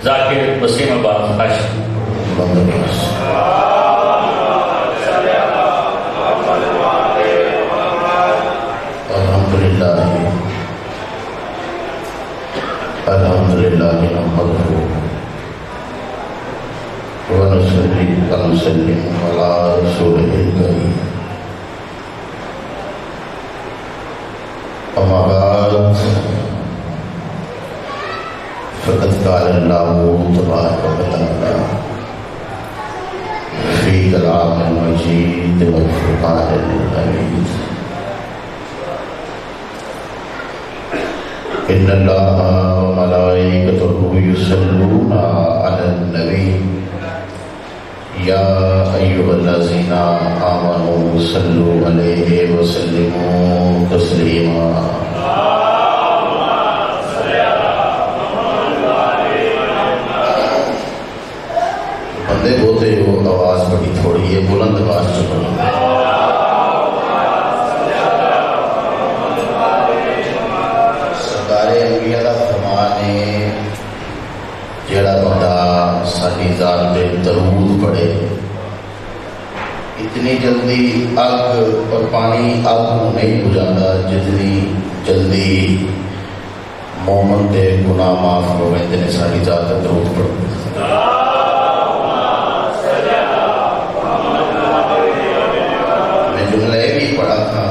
ذاکر وسیم آباد ہاشم الحمدللہ نحمدہ ونصلی ونسلم علی رسولہ الکریم اما بعد فقد قال اللہ تبارک و تعالی فی کلام المجید والفرقان الحمید ان اللہ وملائکتہ یصلون علی النبی یا ایھا الذین آمنوا صلوا علیہ وسلموا تسلیما بندے بولتے ہو آواز بڑی تھوڑی ہے، بلند آواز سے پڑھو۔ سرکار انبیاء دا فرمان ہے جیڑا بندہ ساڈی ذات تے درود پڑھے اتنی جلدی اگ اور پانی اگ کو نہیں بجھاتا جتنی جلدی مومن دے گناہ معاف ہو گئے نے ساڈی ذات تے درود پڑھو۔ جملہ یہ بھی پڑھا تھا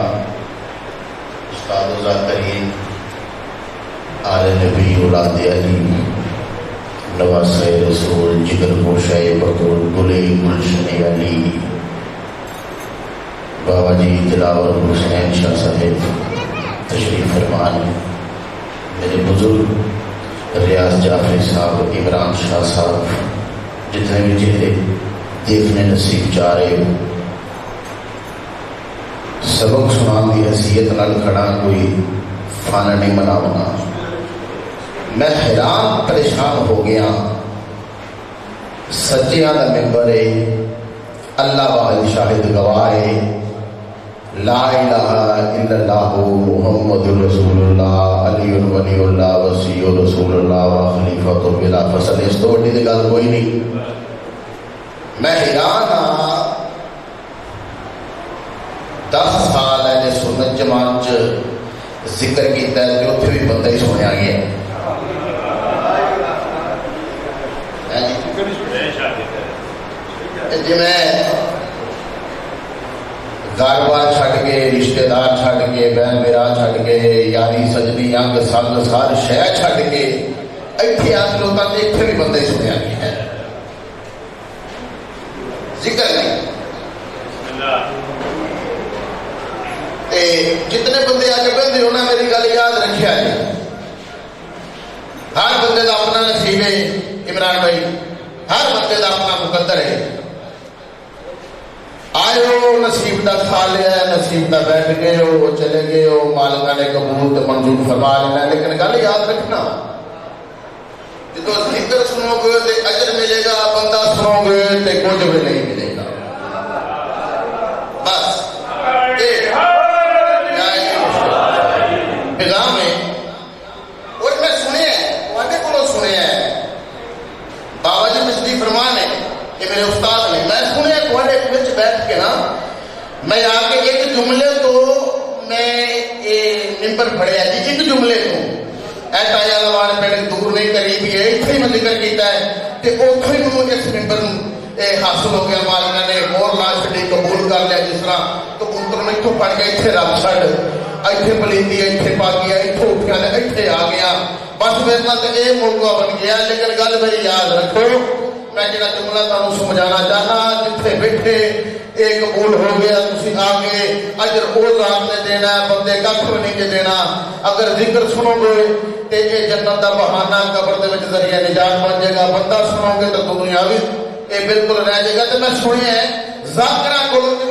استاد ذاکرین آل نبی اولاد علی نواسہ رسول جگر گوشہ بطول گلے گلشن علی بابا جی دلاور حسین شاہ صاحب تشریف فرمان، میرے بزرگ ریاض جعفری صاحب، عمران شاہ صاحب، جتنے بھی چہرے دیکھنے نصیب چاہ رہے ہو، سبق سنان کی حیثیت نال کھڑا کوئی فن نہیں مناونا۔ میں حیران پریشان ہو گیا، سچیاں دا ممبر ہے، اللہ واحد شاہد گواہ ہے، لا الہ الا اللہ محمد رسول اللہ علی ولی اللہ وصی رسول اللہ وخلیفۃ بلا فصل، اس تو بڑی گل کوئی نہیں۔ میں حیران ہاں 10 سال ہے سنت جماعت ذکر کیتا ہے کہ اتنے بھی بندہ ہی سنیا گیا جی میں گھر بار چھڈ کے رشتے دار چھڈ کے بہن میرا چھڈ کے یاری سجنی انگ سنگ سار شہر چھڈ کے اتنے آج لوگوں نے اتنے بھی بندہ ہی سنیا گیا ہے، ذکر نہیں۔ جتنے بندے آ کے بہتے انہوں نے میری گل یاد رکھا ہے، ہر بندے کا اپنا نصیب ہے عمران بھائی، ہر بندے کا اپنا مقدر ہے۔ آئے ہو نصیب کا کھا لیا، نصیب کا بیٹھ گئے ہو، چلے گئے ہو، مالکہ نے قبول تو منظور فرما لینا، لیکن گل یاد رکھنا جب ذکر سنو گے تو اجر ملے گا، بندہ سنو گے تو کچھ بھی نہیں ملے گا۔ بس پیغام ہے، اور میں سنیا ہے کو سنیا ہے، بابا جی مشری فرمان ہے کہ میرے استاد نے، میں سنیا بچ بیٹھ کے نا میں آ کے ایک جملے تو میں ممبر پڑھیا جی، ایک جملے تو ایٹایا لوان پہلے دور نہیں قریب ہی ہے، اتنے ہی میں ذکر کیتا ہے کہ اتوں ہی مجھے اس ممبر حاصل ہو گیا، مالکہ نے اور لا چڑی قبول کر لیا، جس طرح کبوتر میں اتوں پڑھ گیا اتنے رب چھڑ، اتنے پلیندی اتنے پا گیا، اتوں اٹھیا اتنے آ گیا، بس میرے نال تو یہ موقع بن گیا۔ لیکن گل میری یاد رکھو، میں جہاں جملہ تمہیں سمجھانا چاہنا، جتنے بیٹھے ایک قبول ہو گیا، تسی آگے اجر او ذات نے دینا ہے، بندے کھ بھی نہیں دینا۔ اگر ذکر سنو گے تو یہ جنت کا بہانہ قبر دے وچ ذریعہ نجات بن جائے گا، بندہ سنو گے تو دنیا بھی یہ بالکل رہ جائے گا۔ تو میں سنیا ہے ذاکرہ کولوں تے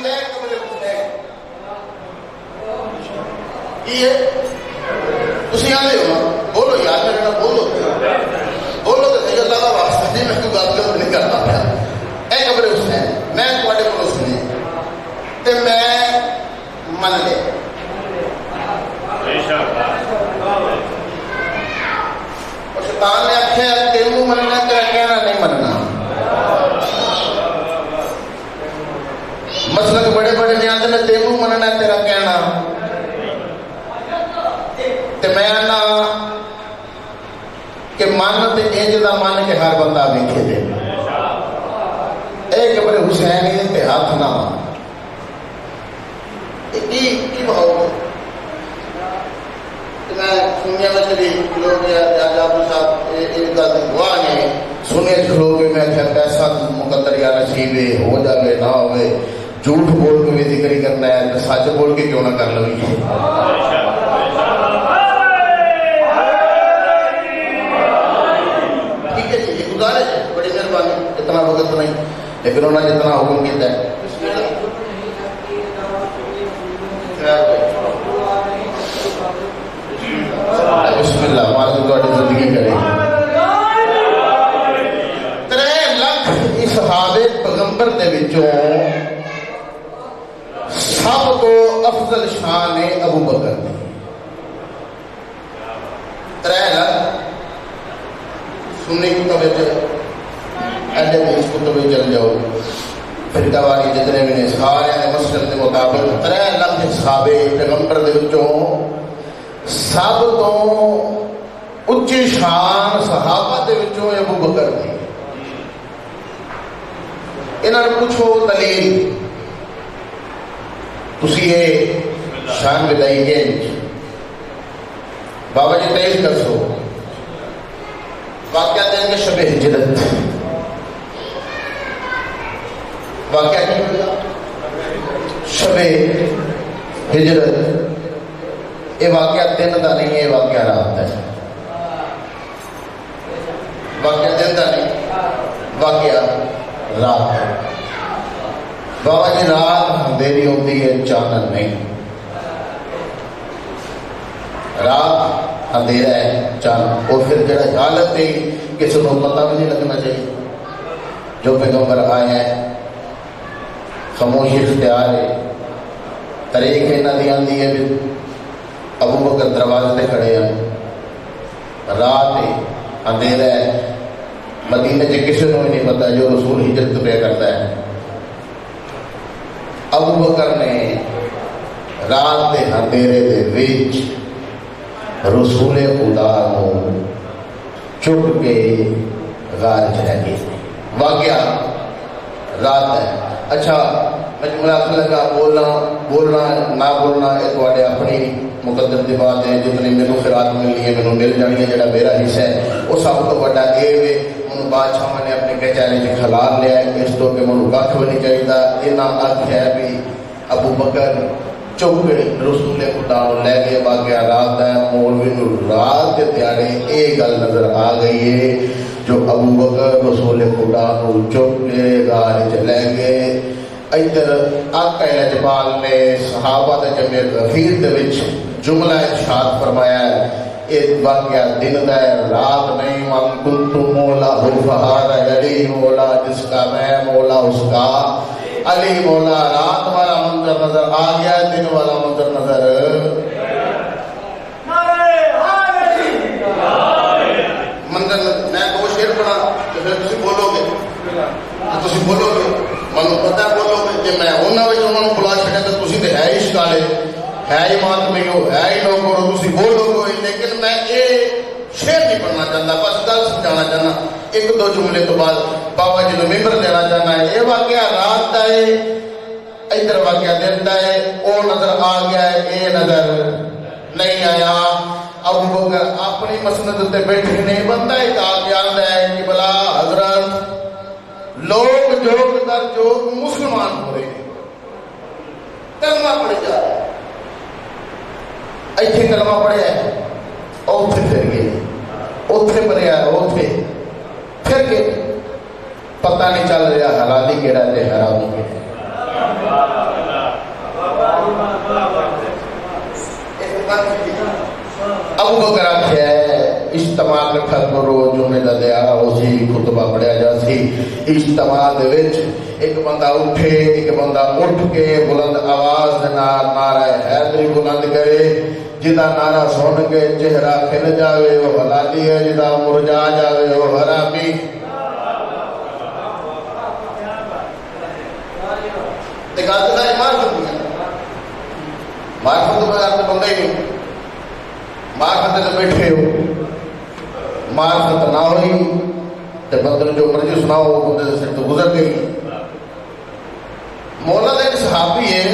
تسی آدھے ہو بولو یار میرے نال بولو بولو تو صحیح، اللہ کا واسطہ جی میں کوئی گل نہیں کرتا پیا۔ اے قبر حسین میں تواڈے کولوں سنی تے میں من لے، اور شیطان نے آخیا تینوں مننا تینوں مننا تیرا کہنا تے میں آنا کہ من تے انج دا من کہ ہر بندہ ویکھے دے اے کہ بڑے حسین تے ہاتھ نہ کی بہو میں سنیا میں چلی لوگ جاب صاحب ایک گل گواہ نے سنے کھلو کے میں کہا پیسہ مقدر یا نصیب ہو جاوے نہ ہوئے جھوٹ بول کے بھی ذکر ہی کرنا ہے تو سچ بول کے کیوں نہ کر لوگی ٹھیک ہے جی یہ گزارش ہے بڑی مہربانی اتنا وقت نہیں لیکن انہوں نے جتنا حکم کیا ہے بسم اللہ ہمارے تو تھوڑی زندگی کرے 3 لاکھ صحابے پیغمبر دے وچوں سب تو افضل شان ہے ابو بکر دی 3 لاکھ سنی کتب ایڈے اس کتب چل جاؤ پھر دواری جتنے بھی نے سارے مسلم کے مطابق 3 لاکھ صحابے پیغمبر دے وچوں سب تو اچھی شان صحابہ دے وچوں ابو بکر دی انہاں نوں پوچھو دلیل تسی یہ شان بدائی گے بابا جی تیز کر سو واقعہ دیں گے شب ہجرت واقعہ کی ہوگا شب ہجرت یہ واقعہ دن کا نہیں ہے واقعہ رات ہے واقعہ دن کا نہیں واقعہ رات ہے بابا جی رات اندھیری ہوتی ہے چانن نہیں رات اندھیرا ہے چانن اور پھر جڑا حالت ہے کسی کو پتہ بھی نہیں لگنا چاہیے جو پیغمبر آئے ہیں خاموشی اختیار ہے طریق ہے نہ دی آندی ہے ابو بکر دروازے تے کھڑے ہیں رات ہے اندھیرا ہے مدینے سے کسی کو نہیں پتا جو رسول ہجرت پہ کرتا ہے ابو بکر نے رات کے اندھیرے دے وچ رسول خدا کو چپ کے غار چ رہ گئے واقعہ رات ہے اچھا مجھے لگا بولنا نہ بولنا یہ تھوڑے اپنی مقدر کی بات ہے جتنی میرے خیرات ملنی ہے میرے مل جانی ہے جڑا میرا حصہ ہے وہ سب تو بڑا یہ ہے انہوں بادشاہ نے اپنے کچہری سے کھلار لیا ہے اس تو کہ منہ کھ بھی نہیں چاہیے یہ ارد ہے بھی ابو بکر چپ رسول خدا لے گئے واقعہ رات ہے مولوی نو رات کے دیہڑے یہ گل نظر آ گئی ہے جو ابو بکر رسول خدا نو چپ کے غار چ لے گئے ادھر آقا اجمال نے صحابہ دے جمع غفیر دے وچ جملہ ارشاد فرمایا ہے یہ واقعہ دن دا ہے رات نہیں من کنت مولا فہذا علی مولا جس کا میں مولا اس کا علی مولا رات والا منظر نظر آ گیا دن والا منظر نظر منظر میں دو شعر پڑھا تو پھر تسی بولو گے منو پتہ بولو گے کہ میں انہوں نے بلا چھڑے تو تسی تے ہے ہی شکالے ہے ہی ماتمی ہو ہے ہی لوگ اور تسی بولو گے لیکن میں یہ شعر نہیں پڑھنا چاہتا بس گل سمجھانا چاہنا ایک دو جملے تو بعد بابا جی نے ممبر دینا چاہنا ہے یہ واقعہ رات کا ہے ادھر واقعہ دن کا ہے وہ نظر آ گیا ہے یہ نظر نہیں آیا ابو بکر اپنی مسند تے بیٹھے نہیں بندہ ایک آگیان ہے کہ بلا حضرت لوگ جوگ در جوگ مسلمان ہو رہے ہیں کلمہ پڑھ جا رہا ہے ایتھے کلمہ پڑھیا ہے اوتھے پھر گئے اوتھے پڑھیا ہے اوتھے پھر گئے پتہ نہیں چل رہا حلالی کیڑا تے حرامی کیڑا ابو بکر آخیا ہے اجتماع کٹھا کرو جمعے دا دیا اسی خطبہ پڑھیا جا سی اجتماع دے وچ ایک بندہ اٹھے ایک بندہ اٹھ کے بلند آواز نال نعرہ حیدری بلند کرے جدا نعرہ سن کے چہرہ کھل جاوے وہ حلالی ہے جدا مرجا جاوے وہ حرامی ایک آدھا ایمان کرتی ہے معرفت سے بیٹھے ہو، معرفت نہ ہوئی تو بندے جو مرضی سناؤ وہ بندے سے تو گزر گئی۔ مولا کا ایک صحابی ہے،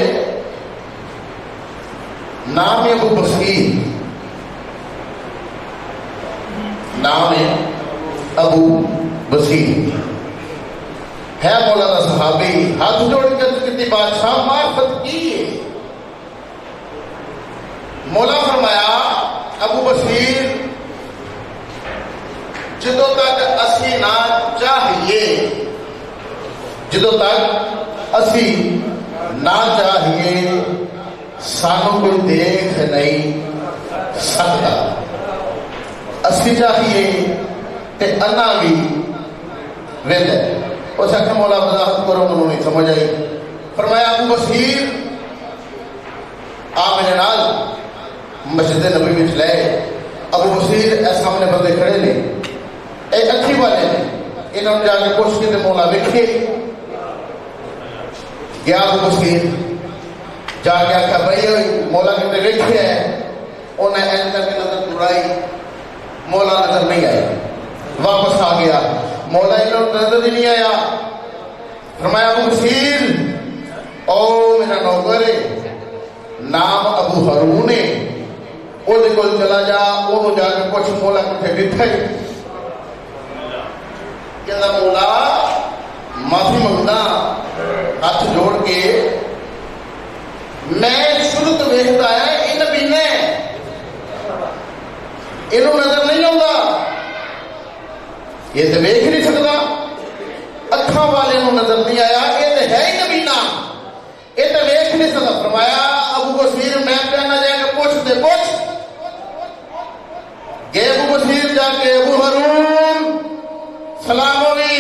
نام ہے ابو بصیر، نام ہے ابو بصیر، ہے مولا کا صحابی، ہاتھ جوڑ کے کتنی بادشاہ معرفت کی ہے۔ مولا فرمایا ابو بصیر جدو تک اسی نہ چاہیے، جدو تک اسی نہ چاہیے سانو کوئی دیکھ نہیں سکتا، اسی چاہیے تے انا بھی ویلے۔ اس آخر مولا وضاحت کرو، انہوں نہیں سمجھ آئی۔ فرمایا ابو بصیر آ میرے نال مسجد نبی میں لے۔ ابو بصیر اے سامنے بندے کھڑے نے، اے اکھی والے نے، انہوں نے جا کے پوچھ کے مولا ویکھے گیا۔ ابو بصیر جا کے آخیا بھائی مولا کتنے ویکھے ہے، انہیں این کر کے نظر دوڑائی، مولا نظر نہیں آئی، واپس آ گیا، مولا انہوں نظر ہی نہیں آیا۔ فرمایا ابو بصیر او میرا نوکر نام ابو ہارون ہے، وہ کول چلا جا، وہ جا کے پوچھ مولا کتنے بیٹھا ہے۔ کہنا مولا معافی منگنا ہاتھ جوڑ کے، میں شروع تو ویکھتا ہے یہ نبی نے، انہوں نظر نہیں آتا، یہ تو ویکھ نہیں سکتا، اکھاں والے نوں نظر نہیں آیا، یہ تو ہے ہی نبی نا، یہ تو ویکھ نہیں سکتا۔ فرمایا ابو بصیر میں کہنا جائے کہ پوچھ دے، پوچھ گئے ابو بصیر جا کے ابو ہارون سلام ہوئی،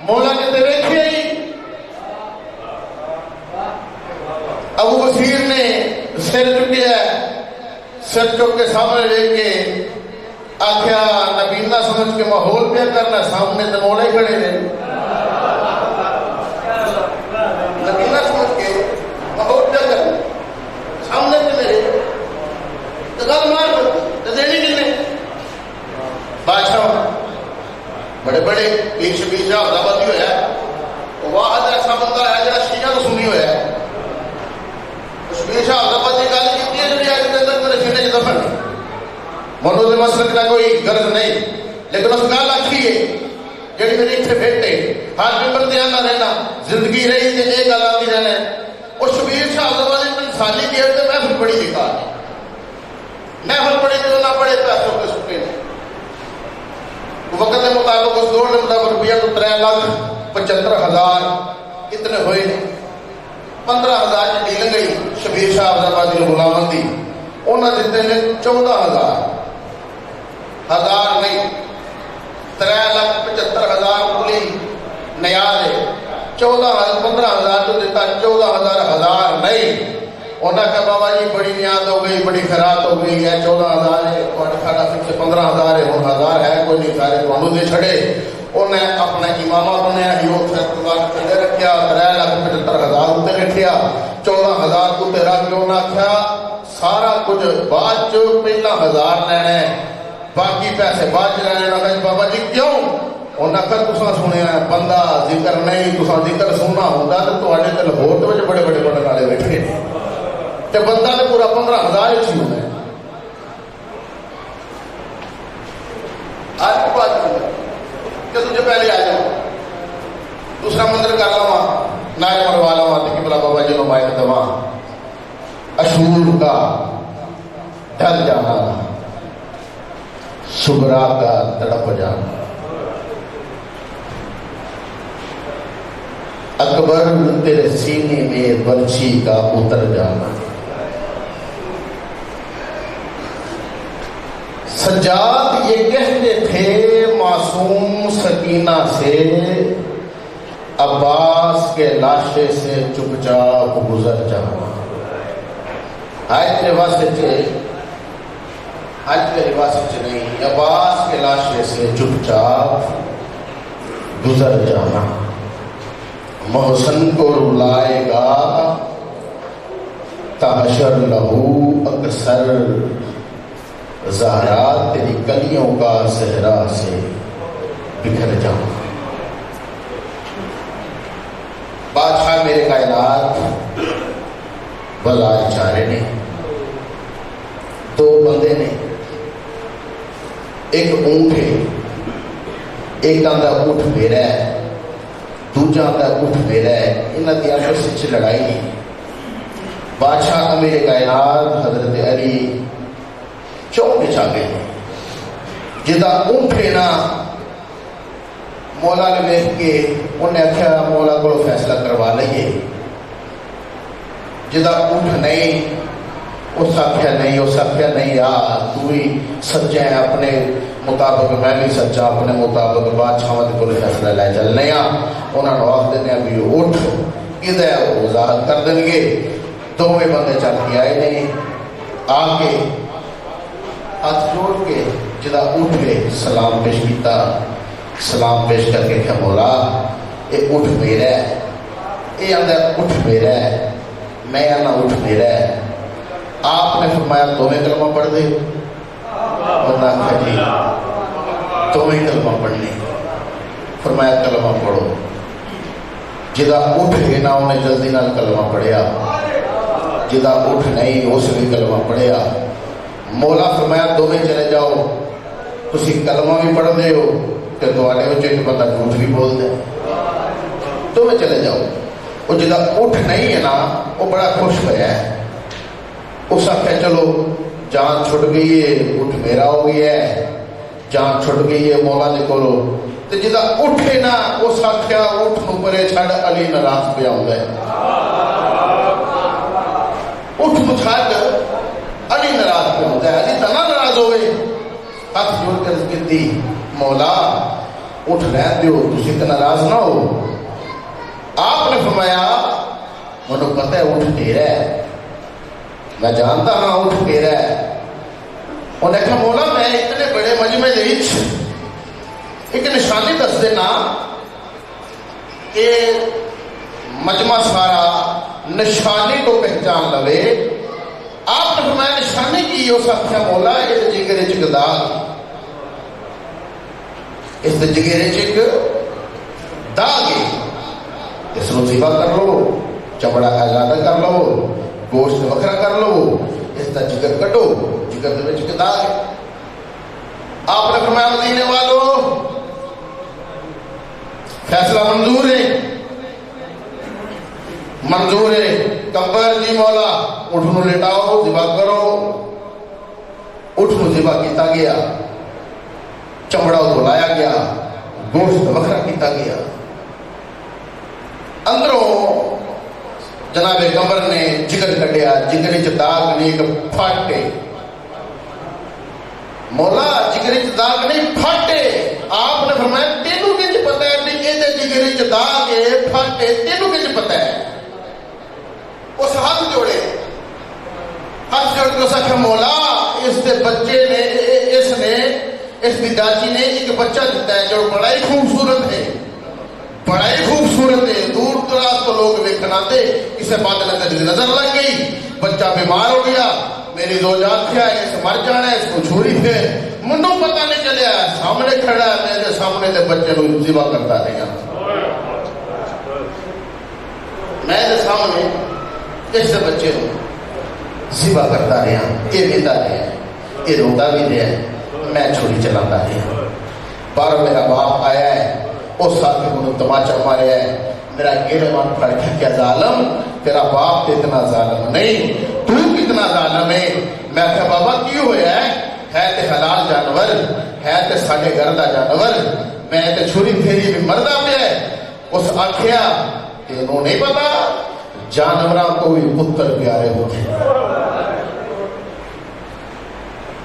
مولا کہتے ویکھے ہی۔ ابو بصیر نے سر چکیا، سر چک کے سامنے لے کے آخیا نبی نہ سمجھ کے ماحول پیا کرنا، سامنے تو مولا ہی کھڑے نے، نبی نہ سمجھ کے ماحول پیا کرنا، سامنے تو میرے تو گل مار تو دینی کتنے بادشاہ بڑے بڑے پیر شبیر شاہ آبادی ہوا، واحد ایسا بندہ ہے جہاں شیعہ تو سنی ہوا ہے، شبیر شاہ آبادی گل کی ہے جی اج کے اندر میرے سینے چ دفن ہے، منو دے مسلک کا کوئی غرض نہیں، لیکن اس گل آخی ہے جی میرے اتنے بیٹے ہر ممبر تے آنا رہنا زندگی رہی تو یہ گل آتی رہنا۔ وہ شبیر شاہ آبادی انسانی گیٹ سے محفل پڑھی لکھا، محفل پڑھی تو نہ پڑھے پیسوں کے سکے نے، وقت کے مطابق اس دور کے مطابق روپیہ تو 3,75,000 اتنے ہوئے، 15,000 کی ڈیل گئی شبیر شاہ آبادی غلامت دی، انہوں نے دیتے ہیں 14,000 نہیں 3,75,000 پولی نیاز ہے، 15,000 تو دیتا 14,000 نہیں۔ انہوں نے کہا بابا جی بڑی نیاز ہو گئی، بڑی خیرات ہو گئی ہے، 14,000 ہے، کھانا فکس 15,000 ہے، ہوں 1,000 ہے، کوئی نہیں سارے تو دے چھڑے۔ انہیں اپنا امامہ بنیا، یوگ سرکار تھلے رکھیا، 3,75,000 اتنے رکھیا، 14,000 اتنے رکھ کے انہوں نے آخیا سارا کچھ بعد چ پہلا 1,000 لینا ہے، باقی پیسے بعد چ لینے۔ انہوں نے کہا بابا جی کیوں؟ انہوں نے کہا تساں سنیا ہے بندہ ذکر نہیں، تساں ذکر سننا ہوتا تو تھوڑے تے لاہور کے بڑے بڑے بڑے والے بیٹھے تے بندہ نے پورا 15,000 ہی ہونا ہے۔ آج کی بات کہ تجھے پہلے آ جاؤ، دوسرا مندر کر لوا، نائب مروا لوا، کہ بلا بابا جی نمائن دوا، اشور کا ڈر جانا، سگرا کا تڑپ جانا، اکبر تیرے سینے میں برچھی کا اتر جانا۔ سجاد یہ کہتے تھے معصوم سکینہ سے، عباس کے لاشے سے چپ چاپ گزر جانا۔ آج کے رواس نہیں، عباس کے لاشے سے چپ چاپ گزر جانا۔ محسن کو رلائے گا تحشر لہو اکثر زہرا تیری کلیوں کا صحرا سے بکھر جاؤں. بادشاہ میرے کائنات بلال چارے نے، دو بندے نے، ایک اونٹ ہے، ایک آندا اونٹ میرا ہے، دوجا آندا اونٹ میرا ہے. انہاں دی آپس وچ لڑائی نہیں. بادشاہ امیر کائنات حضرت علی چوک چ آ گئے. جدا اونٹ ہے نا، مولا نے دیکھ کے انہیں آخیا مولا کو فیصلہ کروا لئیے. جدا اونٹ نہیں، اس آخیا نہیں، اس آخیا نہیں یار تو ہی سچا ہے، اپنے مطابق میں بھی سچا، اپنے مطابق بادشاہ کو فیصلہ لے چلنے ہاں. انہوں نے آخ دینے بھی اٹھ کدھر ہے وہ وضاحت کر دیں گے. دونوں بندے چل کے آئے نہیں، آ کے ہاتھ جوڑ کے جدا اٹھ کے سلام پیش کیتا. سلام پیش کر کے کہا مولا یہ اٹھ میرا ہے، یہ آدھا اٹھ میرا ہے، میں آنا اٹھ میرا ہے. آپ نے فرمایا تمہیں کلمہ پڑھ دے. ورنہ کہا جی تمہیں کلمہ پڑھنی. فرمایا کلمہ پڑھو. جدا اٹھ کے نہ انہیں جلدی نال کلمہ پڑھیا، جدا اٹھ نہیں اس نے کلمہ پڑھیا. مولا فرمایا تمہیں چلے جاؤ، تسی کلمہ بھی پڑھ دے ہو کہ تواڈے وچ ایک بندہ جھوٹ بھی بول دے. تمہیں چلے جاؤ. وہ جدا اٹھ نہیں ہے نا وہ بڑا خوش ہوا ہے. اس آخیا چلو جان چھٹ گئی ہے، اٹھ میرا ہو گیا ہے، جان چھٹ گئی ہے مولا دے کولو. تے جدا اٹھے نا اس آخیا اٹھ نو پرے چھڑ علی ناراض پیا ہوندا ہے. اٹھ نو چھڑ علی ناراض پیا ہوندا ہے. علی تنا ناراض ہوئے. ہاتھ جوڑ کر کہتی مولا اٹھ رہن دیو، تسی تے ناراض نہ ہو. آپ نے فرمایا مجھے پتہ ہے اٹھ تیرا ہے، میں جانتا ہاں اٹھ میرا ہے. انہیں کہا مولا میں اتنے بڑے مجمع دے وچ ایک نشانی دس دینا کہ مجمع سارا نشانی کو پہچان لوے. آپ نے فرمایا نشانی کی؟ اس آخیا مولا یہ جگر چ داغ، اس جگر چ داغ ہے، اس کو ذبح کر لو، چمڑا آزادہ کر لو، گوشت وکھرا کر لو، اس کا جگر کٹو، جگر دے وچ داغ ہے. آپ نے فرمایا مدینے والو فیصلہ منظور ہے، منظور ہے. کمبر جی مولا اٹھ نو لٹاؤ، ذبح کرو. اٹھ نو ذبح کیتا گیا، چمڑا دھلایا گیا، گوشت وکھرا کیتا گیا. اندروں جناب کمبر نے جگر کٹیا، جگر چ داغ نہیں ایک پھاٹے. مولا جگر چ داغ نہیں پھاٹے. آپ نے فرمایا تینوں کنج پتہ ہے بھی یہ جگر چ داغ ہے پھاٹے، تینوں کنج پتہ ہے؟ اس ہاتھ جوڑے، ہاتھ جوڑ کے اس آخر مولا اس دے بچے نے، اس نے، اس کی داچی نے ایک بچہ دیتا ہے جو بڑا ہی خوبصورت ہے، بڑا ہی خوبصورت ہے. دور دراز تو لوگ ویکھن آتے، اسے بات نظر لگ گئی، بچہ بیمار ہو گیا، میری دو جات کیا ہے، اس مر جانا ہے، اس کو چھوڑی پھر منو پتہ نہیں چلیا. سامنے کھڑا ہے، میرے سامنے دے بچے کو ذبح کرتا رہا، میرے سامنے اس بچے کو ذبح کرتا رہا. یہ ویندا رہا، یہ روتا بھی رہا، میں چھری چلاتا رہا. پر میرا باپ آیا ہے، اس ساتھ میں انہوں تماچا ماریا ہے. میرا گیڑے مان پڑ گیا، کیا ظالم، تیرا باپ تو اتنا ظالم نہیں، تو کتنا ظالم ہے. میں کہا بابا کیوں ہوا ہے تے حلال جانور ہے، تے ساڑھے گھر دا جانور، میں تے چھری پھیری بھی مردہ پہ ہے. اس آکھیا کہ انہوں نہیں پتا جانوراں کو بھی پتر پیارے ہوتے ہیں،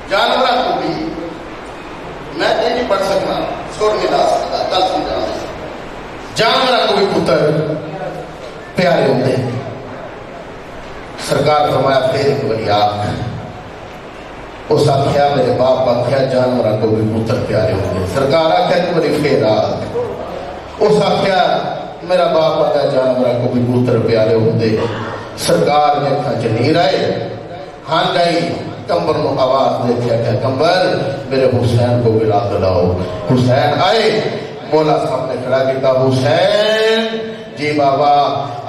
جانوراں کو بھی. میں نہیں پڑھ سکنا، چھوڑ نہیں لا سکتا، کل سمجھانا. جانوراں کو بھی پتر پیارے ہوتے ہیں. سرکار فرمایا پھر ایک بڑی آنکھ. اس آخیا میرے باپ آخیا جانوراں کو بھی پتر پیارے ہوتے ہیں. سرکار آخیا ایک بڑی پھر آنکھ. اس آخیا میرا باپ آخیا جانوراں کو بھی پتر پیارے ہوتے ہیں. سرکار نے اکھاں چ نیر آئے، ہاں جائی کمبر کو آواز دے کے کہ کمبر میرے حسین کو ملا دلاؤ. حسین آئے, مولا صاحب نے کھڑا کیا, حسین جی بابا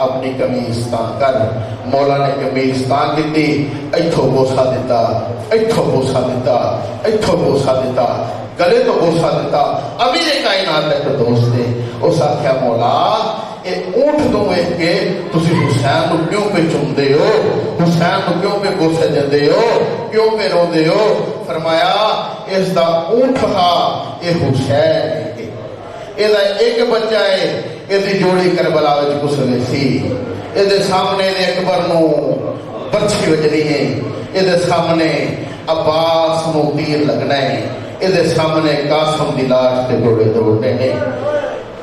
اپنی قمیص تان کر. مولا نے قمیص تان کی, ایتھوں بوسا دیتا, ایتھوں بوسا دیتا, ایتھوں بوسا دیتا, گلے تو بوسا دیتا. امیر کائنات ایک دوست ہے, اس آخیا مولا اے اونٹ تو ویکھ کے تسی حسین کو کیوں پہ چومدے ہو, حسین کو کیوں پہ گوسے دیندے ہو, کیوں پہ روندے ہو؟ فرمایا اس دا اونٹ تھا اے حسین ہے, اے دا ایک بچہ ہے, اے دی جوڑی کربلا وچ گسلے سی, اے دے سامنے دے اکبر نو برچھی وجنی ہے, اے دے سامنے عباس نو تیر لگنا ہے, اے دے سامنے قاسم دی لاش تے گھوڑے دوڑنے ہیں.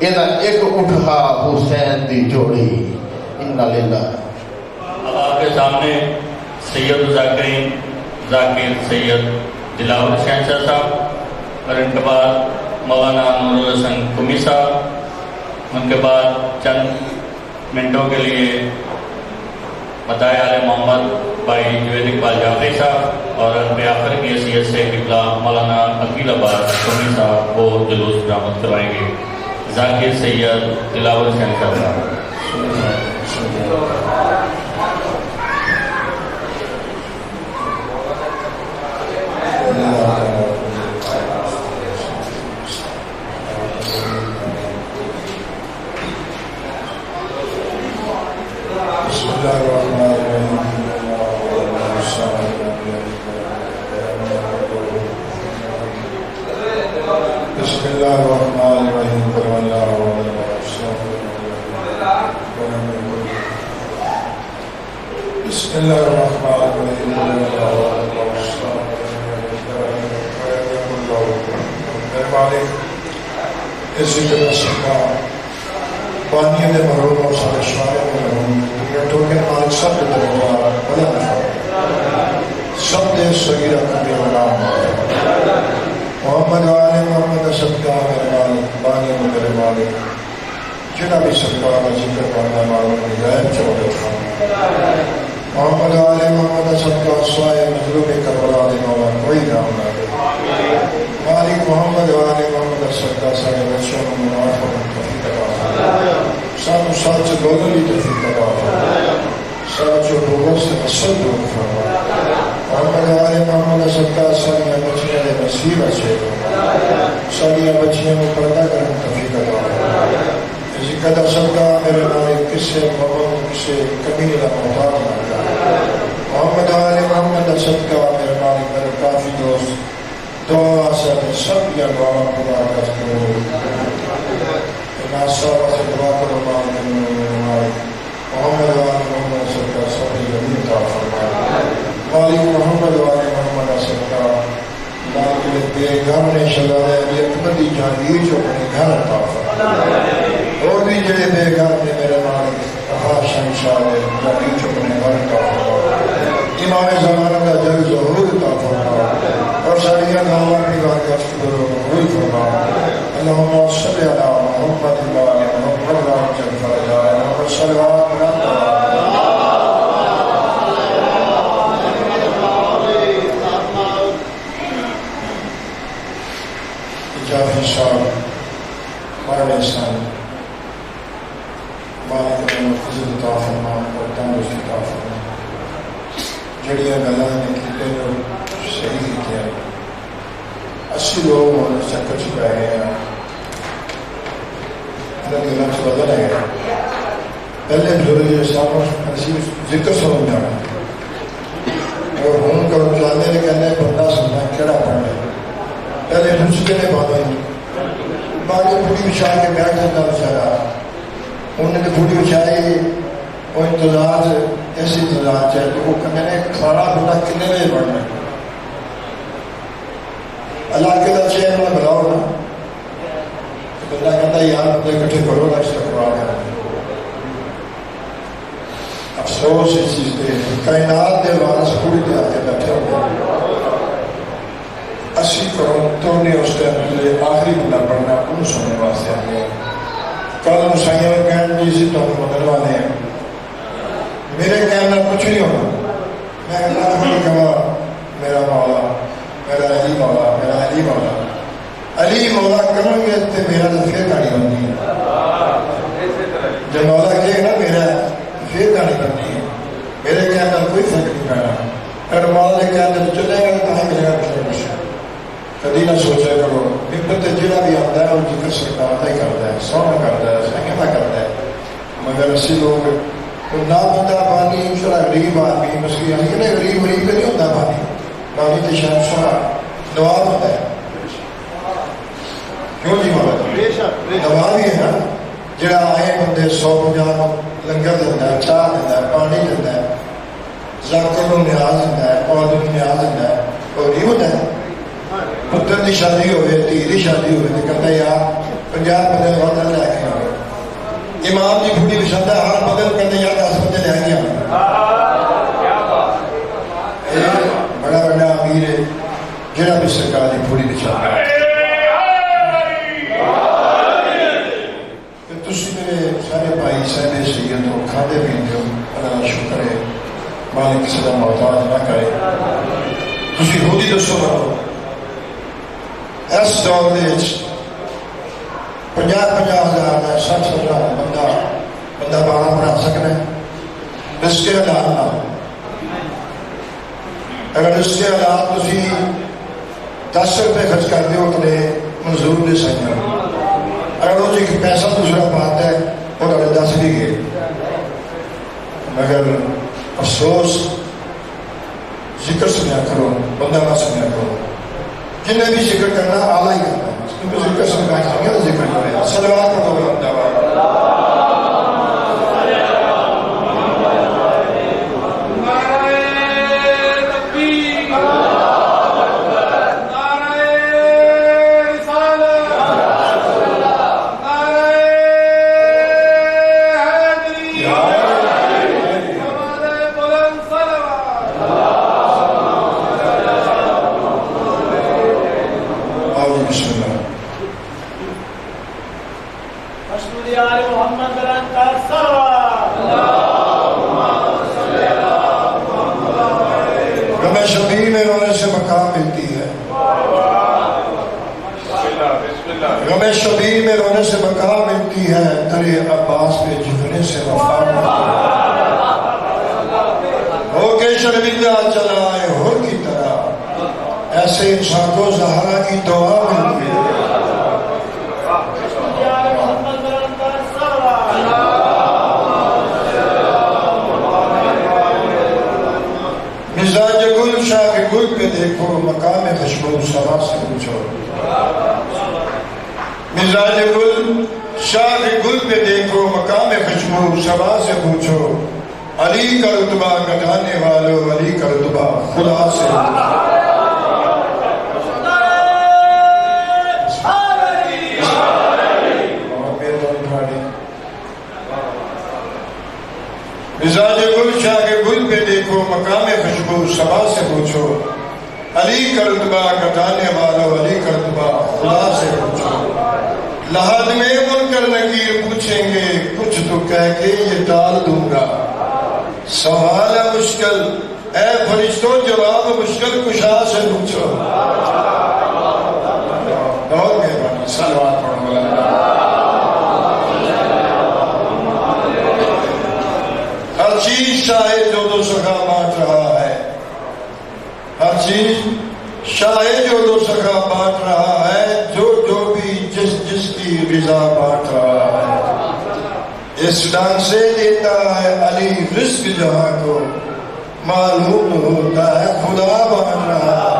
ادا ایک اٹھا حسین دی جوڑی. انا للہ. اب آپ کے سامنے سید ذاکرین ذاکر سید دلاور شہنشاہ صاحب, اور ان کے بعد مولانا نور الحسن قمی صاحب, ان کے بعد چند منٹوں کے لیے مداح آل محمد بھائی جوید اقبال جعفری صاحب, اور آخر کی حیثیت سے قبلہ مولانا عقیل عباس قمی صاحب وہ جلوس برآمد کروائیں گے. ذاکر سید دلاور شہنشاہ صاحب. بسم اللہ الرحمن الرحیم. بسم اللہ الرحمن الرحیم. میرے مالک اسی طرح سکا بانیہ دے مرحوم اور سارے شوارے مرحوم دنیا ٹوکے مالک سب دے دربار بڑا نفع سب دے صغیرہ کبھی علام محمد آل محمد صدقہ میرے مالک بانی میرے مالک جنہ بھی صدقہ کا ذکر کرنا معلوم غیب چوڑے تھا. محمد آل محمد صدقہ سوائے مظلوم کربلا دے مولا کوئی نام نہ دے. مالک محمد آل محمد صدقہ سارے بچوں کو منافع توفیق عطا, سانو سچ بولنے کی توفیق عطا, سچ بولنے سے اصل دور فرما. محمد آل محمد صدقہ سارے بچیاں دے نصیب اچھے, ساری بچیاں کو پردہ کرنے توفیق عطا. اسی قدر صدقہ میرے مالک کسے محمد کسے کبھی نہ محتاج نہ کر. محمد آل محمد صدقہ میرے مالک میرے کافی دوست دعا سے سب یا دعا خدا کا کرو. ناصر سے دعا کرو مالک محمد آل محمد صدقہ سب زمین عطا فرما. مالک محمد آل محمد صدقہ مالک بے گھر نے شہزادہ علی اکبر دی جہانگیر جو اپنے گھر عطا فرما. اور بھی جڑے بے گھر نے میرے مالک آقا شہنشاہ نے جہانگیر جو اپنے گھر عطا فرما. امام زمانہ کا جل ظہور عطا فرما, اور ساریاں دعوات کی بارگاہ میں قبول فرما. اللہم صلی علی محمد و آل محمد وعجل فرجا محمد صلوات جعفری صاحب بڑے احسان مالک نے فضل عطا فرما اور تندرستی عطا فرما. جڑیاں گلاں نے کیتے جو صحیح کیا 80 لوگ ہونے چکر چکا گئے ہیں, اللہ کے نام سے بدل ہے. پہلے بزرگ صاحب اسی ذکر سنوں جانا اور ہوں کرو جانے نے کہنے بندہ سننا کیڑا پڑھنا. پہلے دوسرے نے بات باقی پوری بچھا کے بیٹھ جاتا بیچارا, انہوں نے پوری بچھائی وہ انتظار ایسی انتظار چاہے تو وہ میں نے کھانا بنا کتنے بجے پڑھنا ہے. اللہ کے درچے میں بلاؤ نا تو اللہ کہتا ہے یار بندے کٹھے کرو نا استقبال کرنا. افسوس اس چیز پہ کائنات کے وارث پوری دے کے بیٹھے ہوئے 80 کروڑ تو نے اس ٹائم آخری بندہ پڑھنا انہوں سننے واسطے آ گیا. کل مسائیاں کہنے جی سے تو بدل والے ہیں, میرے کہنا کچھ نہیں ہونا. میں اللہ کو کہا میں میرا مولا میرا علی مولا میرا علی مولا علی مولا کرو گے تو میرا تو پھر گاڑی بننی ہے. جب مولا کہے نا میرا پھر گاڑی بننی ہے. میرے کہنے کوئی فرق نہیں پڑنا. اگر مولا نے کہنے تو چلے گا تو ہی ملے گا کچھ نہ کچھ. کدی نہ سوچا کرو ممبر تے جڑا بھی آتا ہے وہ ذکر سرکار کا ہی کرتا ہے, سونا کرتا ہے, سنگتا کرتا ہے. مگر اسی لوگ نہ بندہ بانی چلا غریب آدمی مسکین نہیں, غریب غریب نہیں ہوتا بانی. بانی تو شہنشاہ نواب ہوتا ہے. کیوں جی مولا نواب ہی ہے نا, جڑا آئے بندے 150 لنگر دیتا ہے, چاہ دیتا ہے, پانی دیتا ہے, ذاکر کو نیاز دیتا ہے, پودے کو نیاز دیتا ہے. وہ غریب ہوتا ہے. پتر کی شادی ہوئے, دھی کی شادی ہوئے تو کہتا ہے یار 50 بندے وعدہ لے کے آؤ. امام کی بڑھی بچھاتا ہے ہر بغل کہتے ہیں یار 10 بندے لے کے آؤ. بڑا بڑا امیر ہے جڑا بھی سرکار کی بڑھی بچھاتا ہے. تسی میرے سارے بھائی صاحب سید ہو, کھاتے پیتے ہو, اللہ کا شکر ہے, مالک کسی کا محتاج نہ کرے. تسی خود ہی دسو کرو اس دور میں 50,000 60,000 بندہ باہر بنا سکنا ہے اس کے حالات نہ. اگر اس کے حالات تسی 10 روپے خرچ کر دے اتنے منظور دے سکتے ہو. اگر وہ جی پیسہ دوسرا بات ہے وہ 10 بھی گئے. مگر افسوس ذکر سنیا کرو, بندہ نہ سنیا کرو. جنہیں بھی ذکر کرنا آلہ ہی کرنا ہے, کیونکہ ذکر سننا ہے ذکر کرے. صلوات پڑھو شبیر میں رونے سے بقا ملتی ہے, ترے عباس پہ جھکنے سے وفا ہو کے شرمندہ چلا ہے ہر کی طرح, ایسے انسان کو زہرا کی دعا ملتی ہے. مزاج گل شاہ کے گل پہ دیکھو, مقام خوشبو صبا سے پوچھو. مزاج گل شاہ کے گل پہ دیکھو, مقام خوشبو صبا سے پوچھو. علی کا رتبہ گٹانے والوں, علی کا رتبہ خدا سے پوچھو. مزاج گل شاہ کے گل پہ دیکھو, مقام خوشبو صبا سے پوچھو. علی کا رتبہ گٹانے والوں, علی کا رتبہ خدا سے پوچھو. لحد میں منکر نکیر پوچھیں گے, کچھ تو کہہ کے یہ ٹال دوں گا. سوال ہے مشکل اے فرشتوں, جواب مشکل کشا سے پوچھو. بہت مہربانی, صلوات پڑھو. ہر چیز شاہد جو دو سخا بانٹ رہا ہے, ہر چیز شاہد جو دو سخا بانٹ رہا ہے, جو بھی جس کی رضا بانٹ رہا ہے. اس ڈانگ سے دیتا ہے علی رزق جہاں کو, معلوم ہوتا ہے خدا بانٹ رہا ہے.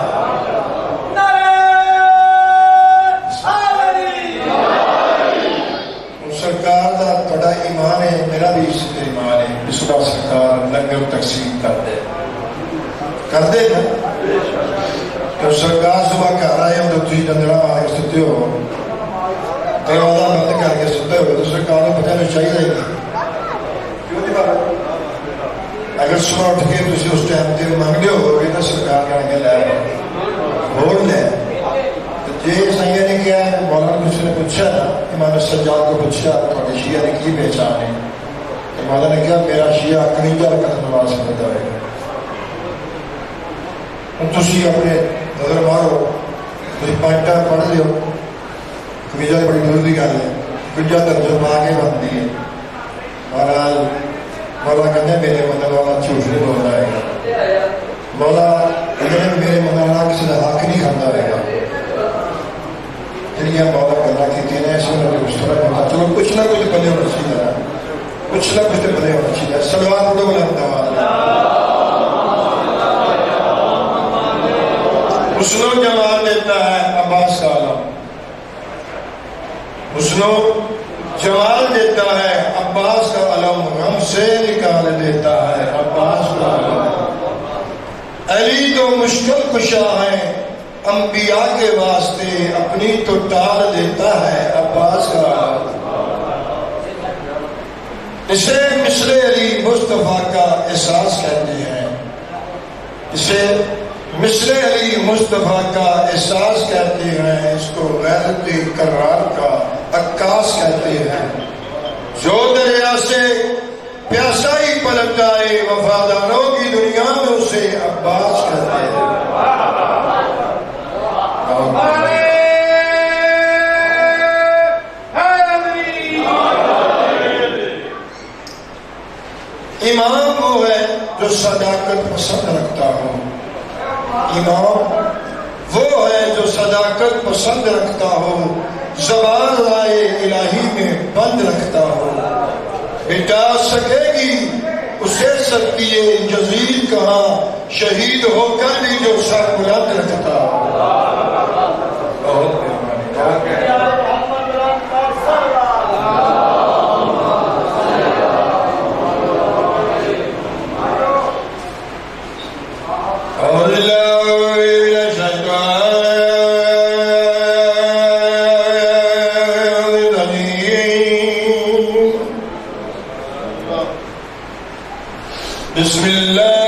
سرکار کا بڑا ایمان ہے, میرا بھی اس کا ایمان ہے. اس کا سرکار لنگر تقسیم کر دے نا. تو سرکار صبح گھر آئے ہو تو تھی ڈنگرا مار کے ستے ہو, دروازہ بند کر کے ستے ہو, تو سرکار کو پتہ نہیں چاہیے گا. اگر صبح اٹھ کے تھی اس ٹائم سے منگتے ہو گے تو سرکار کر کے لے بول لے. جی سنگے نے کیا ہے, مولانا کسی نے پوچھا نا, امام سجاد کو پوچھا تھوڑے شیعہ نے کی پہچان ہے, تو مولانا نے کہا میرا شیعہ 51 رکعت نماز پڑھتا ہے. تھی اپنے نظر مارو، تھی 5 ٹائم پڑھ لیو، کمیجہ بڑی دور کی گل ہے، کمیجہ ترجمہ آگے بنتی ہے. بہرحال مولا کہتے ہیں میرے مدد والا جھوٹ نہیں بول رہا ہے. مولا کہتے ہیں میرے مدد والا کسی کا حق نہیں کھانا رہے گا. جنیاں مولا گلا کی نے اس میں اس طرح بولا چلو کچھ نہ کچھ بنے ہونا چاہیے، کچھ نہ کچھ بنے ہونا چاہیے. سلوات پڑھو حسن و جمال دیتا ہے عباس کا علم، حسن و جمال دیتا ہے عباس کا علم، غم سے نکال دیتا ہے عباس کا علم. علی تو مشکل کشا ہے انبیاء کے واسطے، اپنی تو ٹال دیتا ہے عباس کا علم. اسے مصر علی مصطفیٰ کا احساس کہتے ہیں، اسے مصر علی مصطفیٰ کا احساس کہتے ہیں، اس کو غیرت کرار کا عکاس کہتے ہیں. جو دریا سے پیاسا ہی پلٹ آئے وفاداروں کی دنیا میں اسے عباس کہتے ہیں. امام وہ ہے جو صداقت پسند رکھتا ہو، امام وہ ہے جو صداقت پسند رکھتا ہو، زبان رائے الہی میں بند رکھتا ہو. مٹا سکے گی اسے سکتی جزیل کہاں، شہید ہو کر بھی جو سر بلند رکھتا ہو. بسم اللہ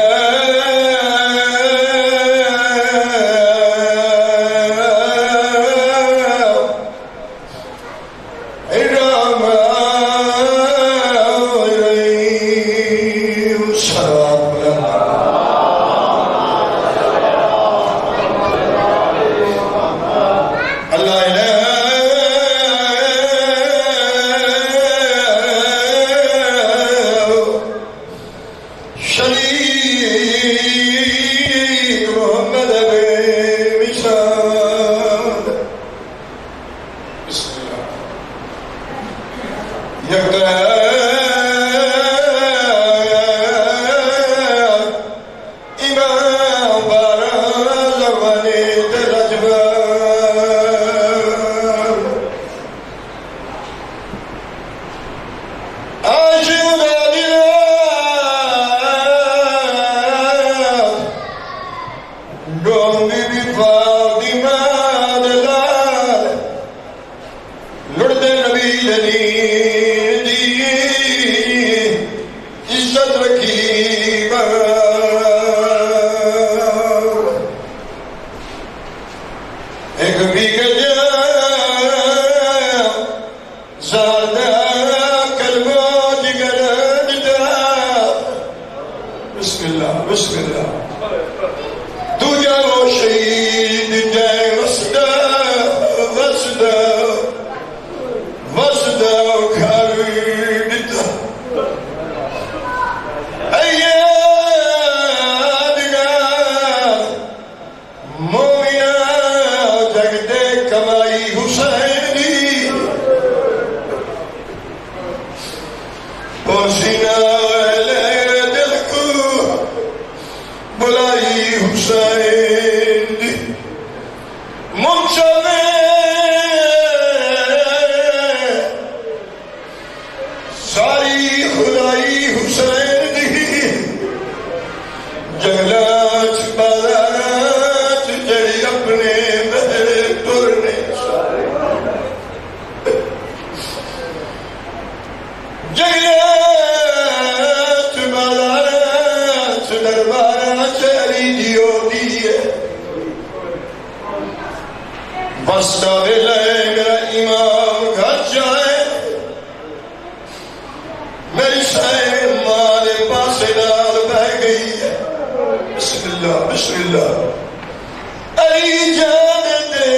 بسم اللہ علی جان دے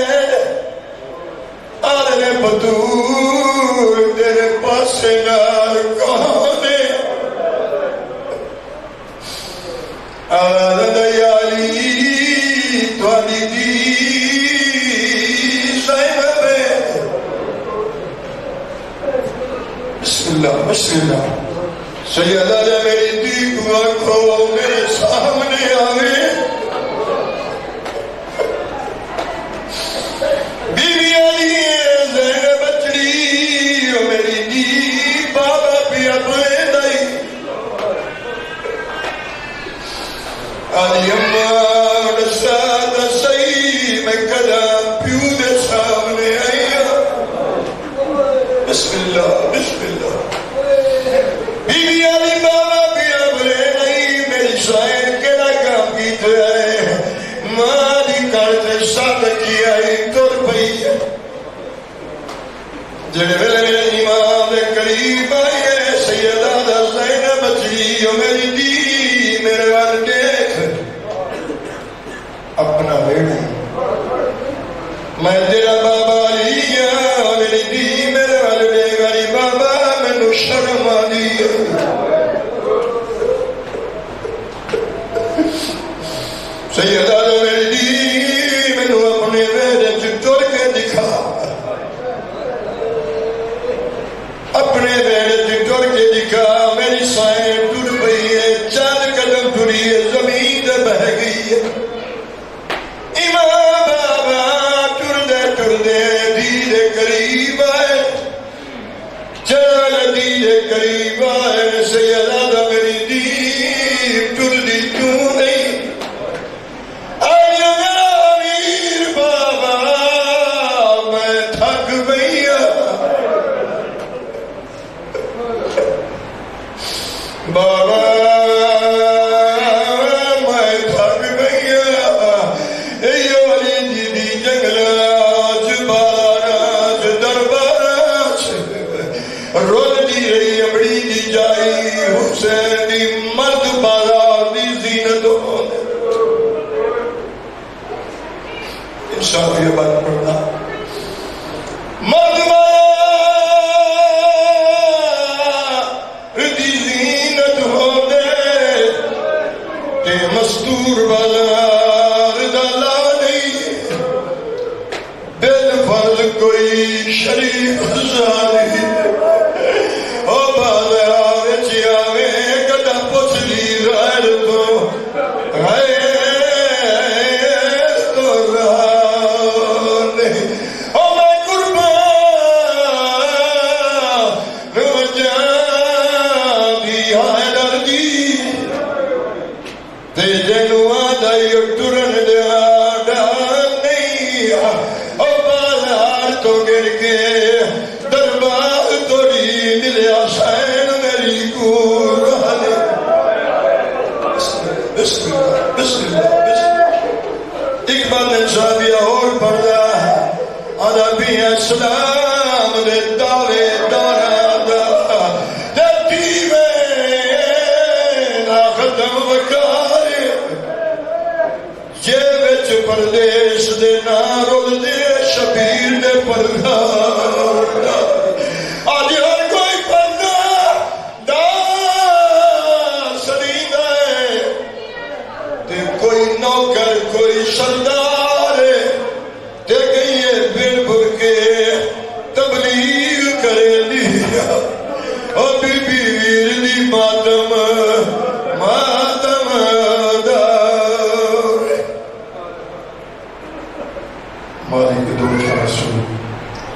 آلے بدور تیرے پاس نال کون ہے آلے علی توالی دی زینب بسم اللہ سیدہ نے میری دی کو آنکھوں میرے سامنے آوے بیوی علی زینب بچڑی میری دی بابا پی اپنے دائی علی اماں نساد سی میں کدا پیو دے سامنے آئی بسم اللہ بیوی علی بابا پی اپنے دائی میری سائن کے کام کیتے آئے مالی کرتے ساتھ کی آئی تر پئی جڑے ویلے امام دے قریب آئیے سیدہ زینب بچڑی میری دی میرے وال دیکھ اپنا بیڑی میں تیرا بابا علی ہاں میری دی میرے وال دیکھ علی بابا مینوں شرم آدی سیدہ میری دی مینوں اپنے ویڑے ٹر کے دکھا اپنے ویڑے ٹر کے دکھا میری سائن ٹر پئی ہے چند قدم ٹری ہے زمین بہ گئی ہے امام بابا ٹر دے دی دے قریب آئے چل دی دے قریب آئے سیدہ میری دی ٹر دی کیوں نہیں آیا میرا امیر بابا میں تھک گئی بابا میں تھک گئی ایو علی جی دی جنگلاچ باراچ درباراچ رول دی رہی امڑی دی جائی حسین دی مرد بازار دی زینت ہونے انشاءاللہ یہ بات پڑھنا مرد بازار دی زینت ہونے تے مستور بازار دالا نہیں بالفرض کوئی شریف زاری او بازار چیاوے کدا پوچھ لی غیر تو غیر تو رہا نہیں او میں قربان جان دی حیدر دی تے جنوہ دائی ٹرن دیا ڈان نہیں او بازار تو گر کے دربار توڑی ملیا سین میری کو رہنے بسم اللہ ایک بات انشاءاللہ اور پڑھ رہا ہے عربی اسلام دے دعوے دارا دا دیوے نا ختم وکارے جے وچ پردیش دے نارول دے شبیر دے پردار آج ہر کوئی پردار دار سنی دے تے کوئی نوکر کوئی سردار تے گئیے بن بھر کے تبلیغ کرے لیا او بی بی ویر دی ماتم دار مالک دو رسول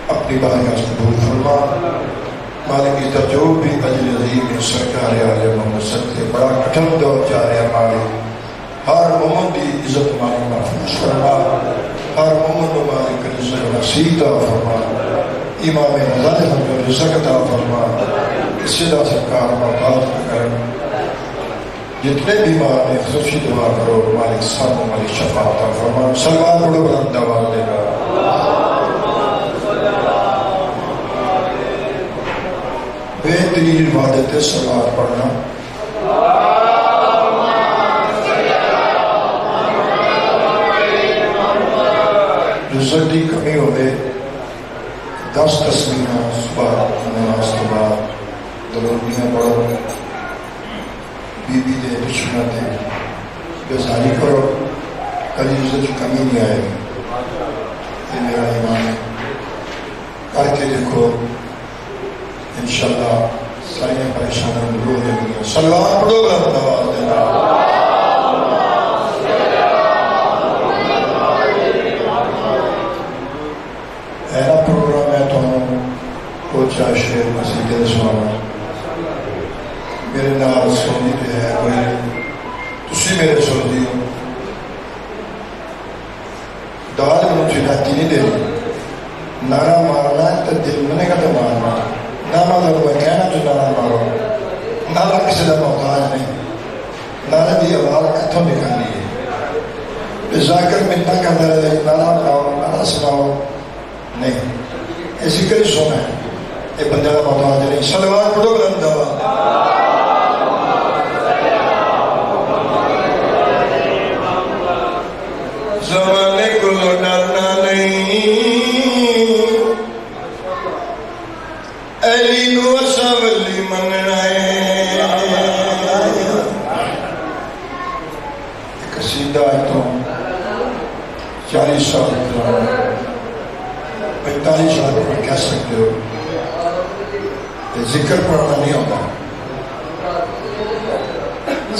اپنی بارگاہ سے قبول فرما مالک اس جو بھی اجل عظیم میں سرکار عالم محمد صلی بڑا کٹھن دور جا رہا مالک ہر مومن دی عزت مالک محفوظ فرما ہر مومن و مالک رزق نصیب عطا فرما امام مظاہر کو رزق عطا فرما سیدھا سرکار مبارک کرم جتنے بیمار نے خصوصی دعا کرو مالک سب مالک شفا عطا فرما سلوات پڑھو بلند آواز دینا بہترین عبادت سلوات پڑھنا رزلٹ کی کمی ہوئے 10 تسبیحاں صبح نماز کے بعد دروڑیاں پڑھو بی بی دے پچھنا دے بیزاری کرو کبھی رزلٹ کی کمی نہیں آئے گی یہ میرا ایمان ہے کر کے دیکھو انشاءاللہ ساری پریشانیاں دور ہو جائیں گی سلوات پڑھو بلند آواز دینا اینا پروگرام ہے تو کوچا شیر مسیح کے سوانا میرے نال سونی پہ ہے کوئی تسی میرے سن دیو دال مجھے ناتی نہیں دے نارا مارنا ہے تو دل منے کا تو مارنا نہ مطلب وہ کہنا جو نارا مارو نارا کسی کا محتاج نہیں نارا دی آواز کتوں نکلنی ہے ذاکر منتا کرتا رہے نارا پڑھاؤ نارا سناؤ نہیں یہ ذکر سونا ہے یہ بندے کا محتاج نہیں صلوات پڑھو بلند آواز زمانے کو ڈرنا نہیں علی نو سولی مننا ہے قصیدہ ہے تو 40 سال 45 سال پر کہہ سکتے ہو یہ ذکر پڑھنا نہیں ہوتا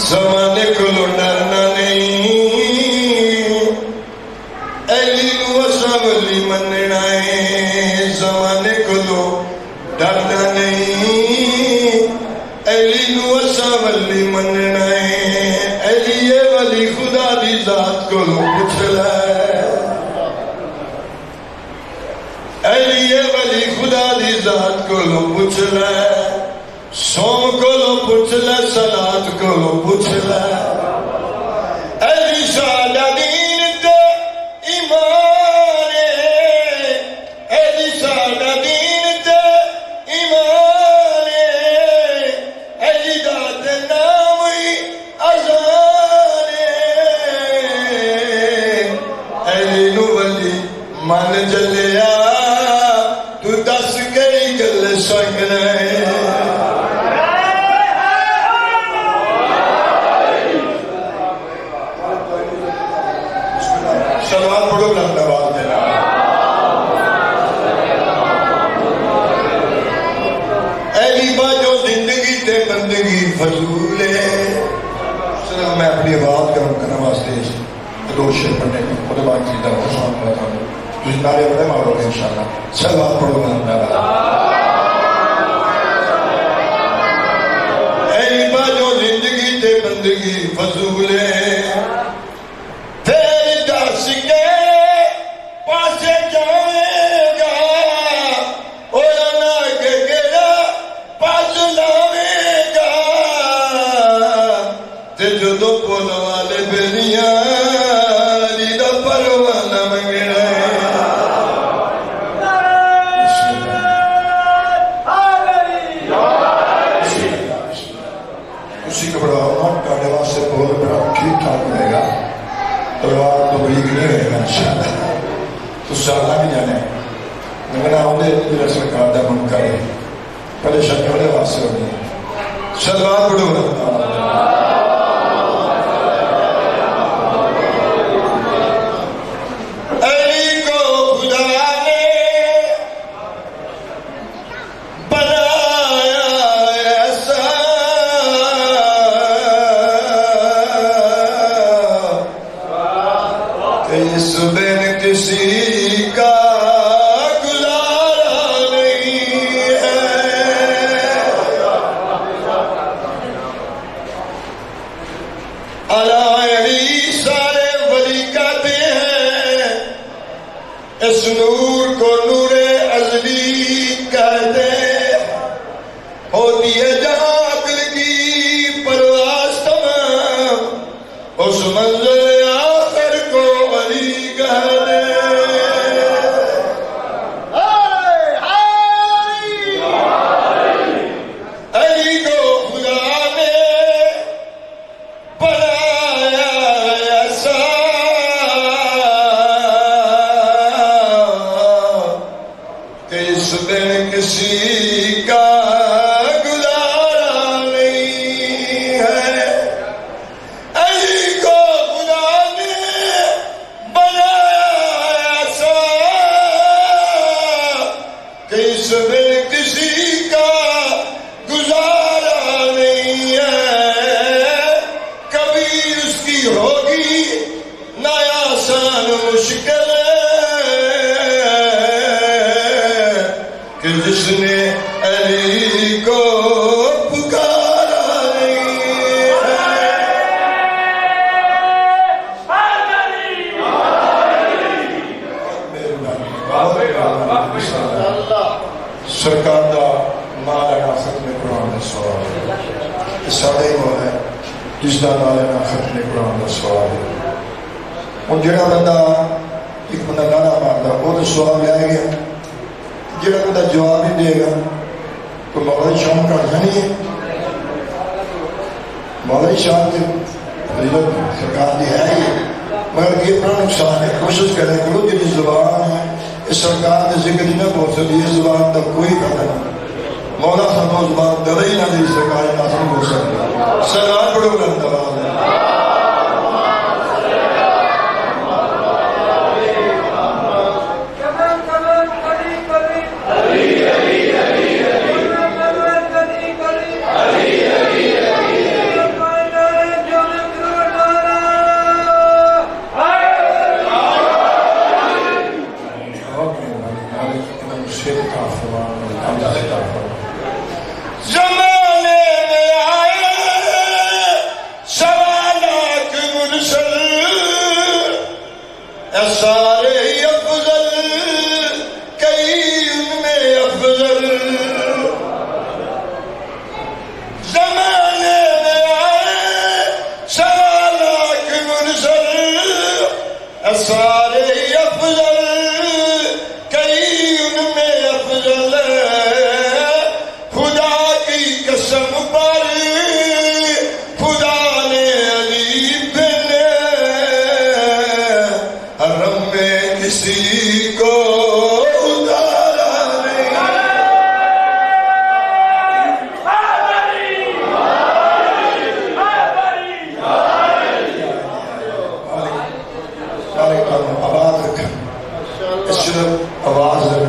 زمانے کو ڈرنا نہیں علی نو سولی مننا ہے زمانے کو ڈرنا نہیں علی نو سولی مننا ہے علی ولی خدا دی ذات کو پوچھ لے علی ولی خدا دی ذات کو پوچھ لے سوم کو پوچھ لے صلات کو پوچھ لے علی سادہ دین تے ایمان علی سادہ دین تے ایمان علی داد نام اذان علی نو ولی من جلیا تو دس کئی گل سکنا سلوات پڑھو بلند آواز دینا علی با جو زندگی تے بندگی فضول ہے صرف میں اپنی آواز گرم کرنے واسطے دو شعر پڑھنے کی خود بات سیدھا خوشان پڑھتا ہوں تجھے نعرے بڑے مارو گے انشاءاللہ سلوات پڑھو بلند آواز علی با جو زندگی تے بندگی فضول ہے سرکار دا من کرے پہلے شکر والے واسطے ہوگی سلوات پڑھو علی کو خدا نے بنایا ایسا کہ اس بین کسی کا کسی کو پکارا نہیں سرکار دا نال لینا ختم قرآن دا سوال ہے ساڑھے ہی ہے جس دا نال لینا ختم قرآن دا سوال ہے ہوں جہاں بندہ ایک بندہ گانا مارتا وہ تو سوال لیا گیا جہاں بندہ جواب نہیں دے گا تو مولا شام کا نہیں ہے مولا شام کی فضیلت سرکار دی ہے ہی مگر یہ بڑا نقصان ہے کوشش کریں کرو جی زبان ہے اس سرکار کے ذکر نہ پہنچ سکتی اس زبان کا کوئی فائدہ نہیں مولا صاحب زبان در ہی نہ دی سرکار ناصر ہو سکتا سرکار بڑو بلند آواز ہے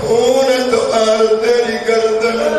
خون تو تیری گردن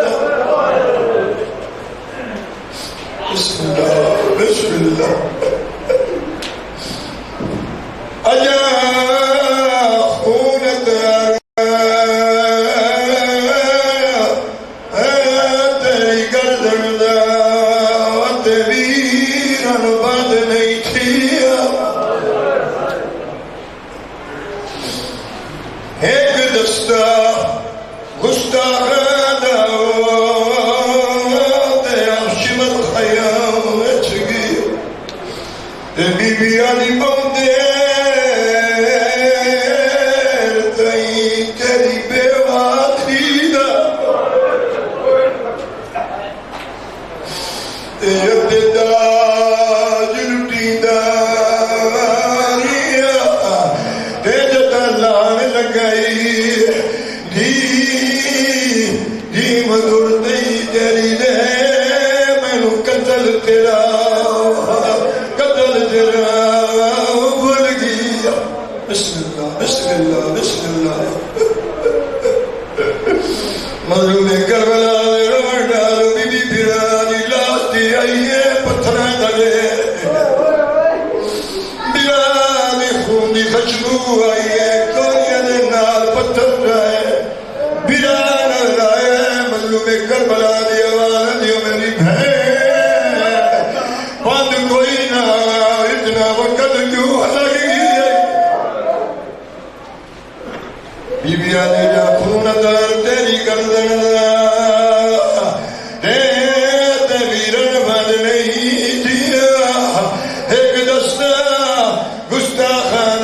بی علی بندے تئی تیری بیواتھی دا تاج لٹی دا تے جتا لان لگائی دی مدر دی تیری دے مینو قتل تیرا بھول گیا بسم اللہ بسم اللہ بسم اللہ مظلوم کربلا دے روڑ ڈالو بی بی پیرانی لاش دی آئیے پتھراں دلے بیرانی خون دی خشبو آئیے کوریاں دے نال پتھر رائے بیران رائے مظلوم کربلا دی آواز دیو میری بہن بند کوئی نہ اتنا وقت کیوں لگ گئی بی بی آنے جا خون در تیری گردن تے ویرن بند نہیں دیا ایک دستہ گستاخان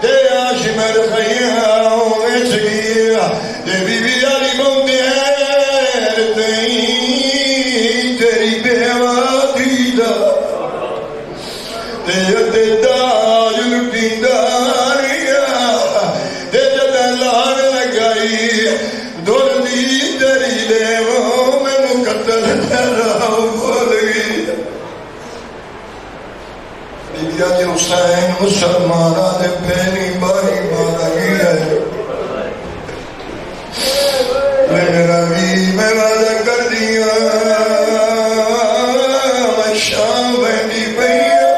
تے آشمر خیاں میں چگیا تے بی بی آلی بندے تیری بیوہ دیدہ تے تاج لٹی داریا تے جتا لان لگائی دور دی تیری دے وہ مینو قتل تیرا بھول گئی بی بی آج حسین مسلمانہ دے پہلی باری مارا گیا ہے میں نبی میں وعدہ کر دیا میں شام بہنی پہیا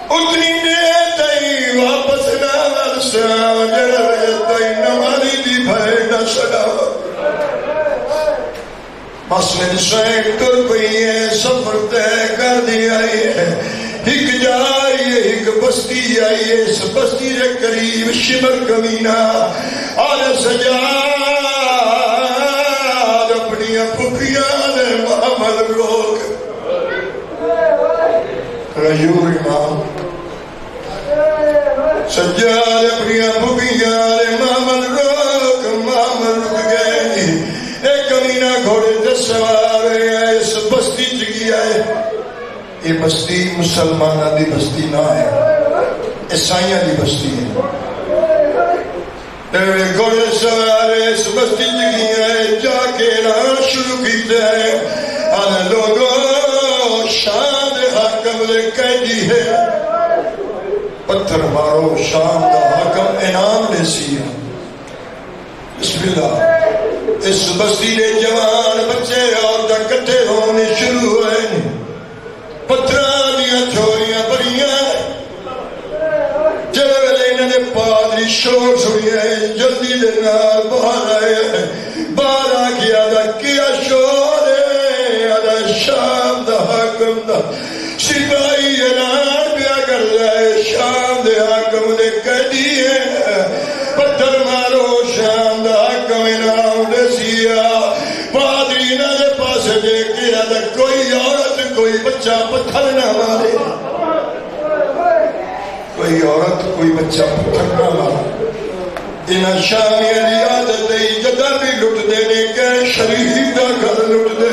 اتنی دے تئی واپس نہ ورسا جڑے تئی نماری دی بھائی نہ سڑا مسجد شیخ تر پئی ہے سفر طے کر دیا ہے ایک جائیے ایک بستی آئیے اس بستی کے قریب شمر کمینہ اور سجاد اپنی پھپھیاں نے محمد لوگ غیور امام سجاد اپنی پھپھیاں نے محمد رک گئے ایک کمینہ گھوڑے سے سوار ہے اس بستی چکی آئے یہ بستی مسلمانہ دی بستی نہ ہے عیسائیاں دی بستی ہے گھوڑے سوار اس بستی چکی آئے جا کے اعلان شروع کیتے ہیں آنے لوگوں شام دے حاکم دے قیدی ہے پتھر مارو شام دا حاکم انعام دے سیا بسم اللہ اس بستی دے جوان بچے اور دا کٹھے ہونے شروع ہوئے پتھراں دیاں چھوڑیاں بڑیاں جلے ویلے انہاں نے پادری شور سنیے جلدی دے نال باہر آئے باہر آ کے آدھا کیا شور ہے آدھا شام دا حاکم دا سپاہی اعلان پیا کر رہے شام دے حاکم دے قیدی ہے پتھر مارو شام دا حاکم انعام دے سیا پادری نہ دے پاس دے کے آدھا کوئی عورت کوئی بچہ پتھر نہ مارے کوئی عورت کوئی بچہ پتھر نہ مارے انہاں شامیاں دی عادت ہے جدہ بھی لٹ دینے کے شریف دا گھر لٹ دے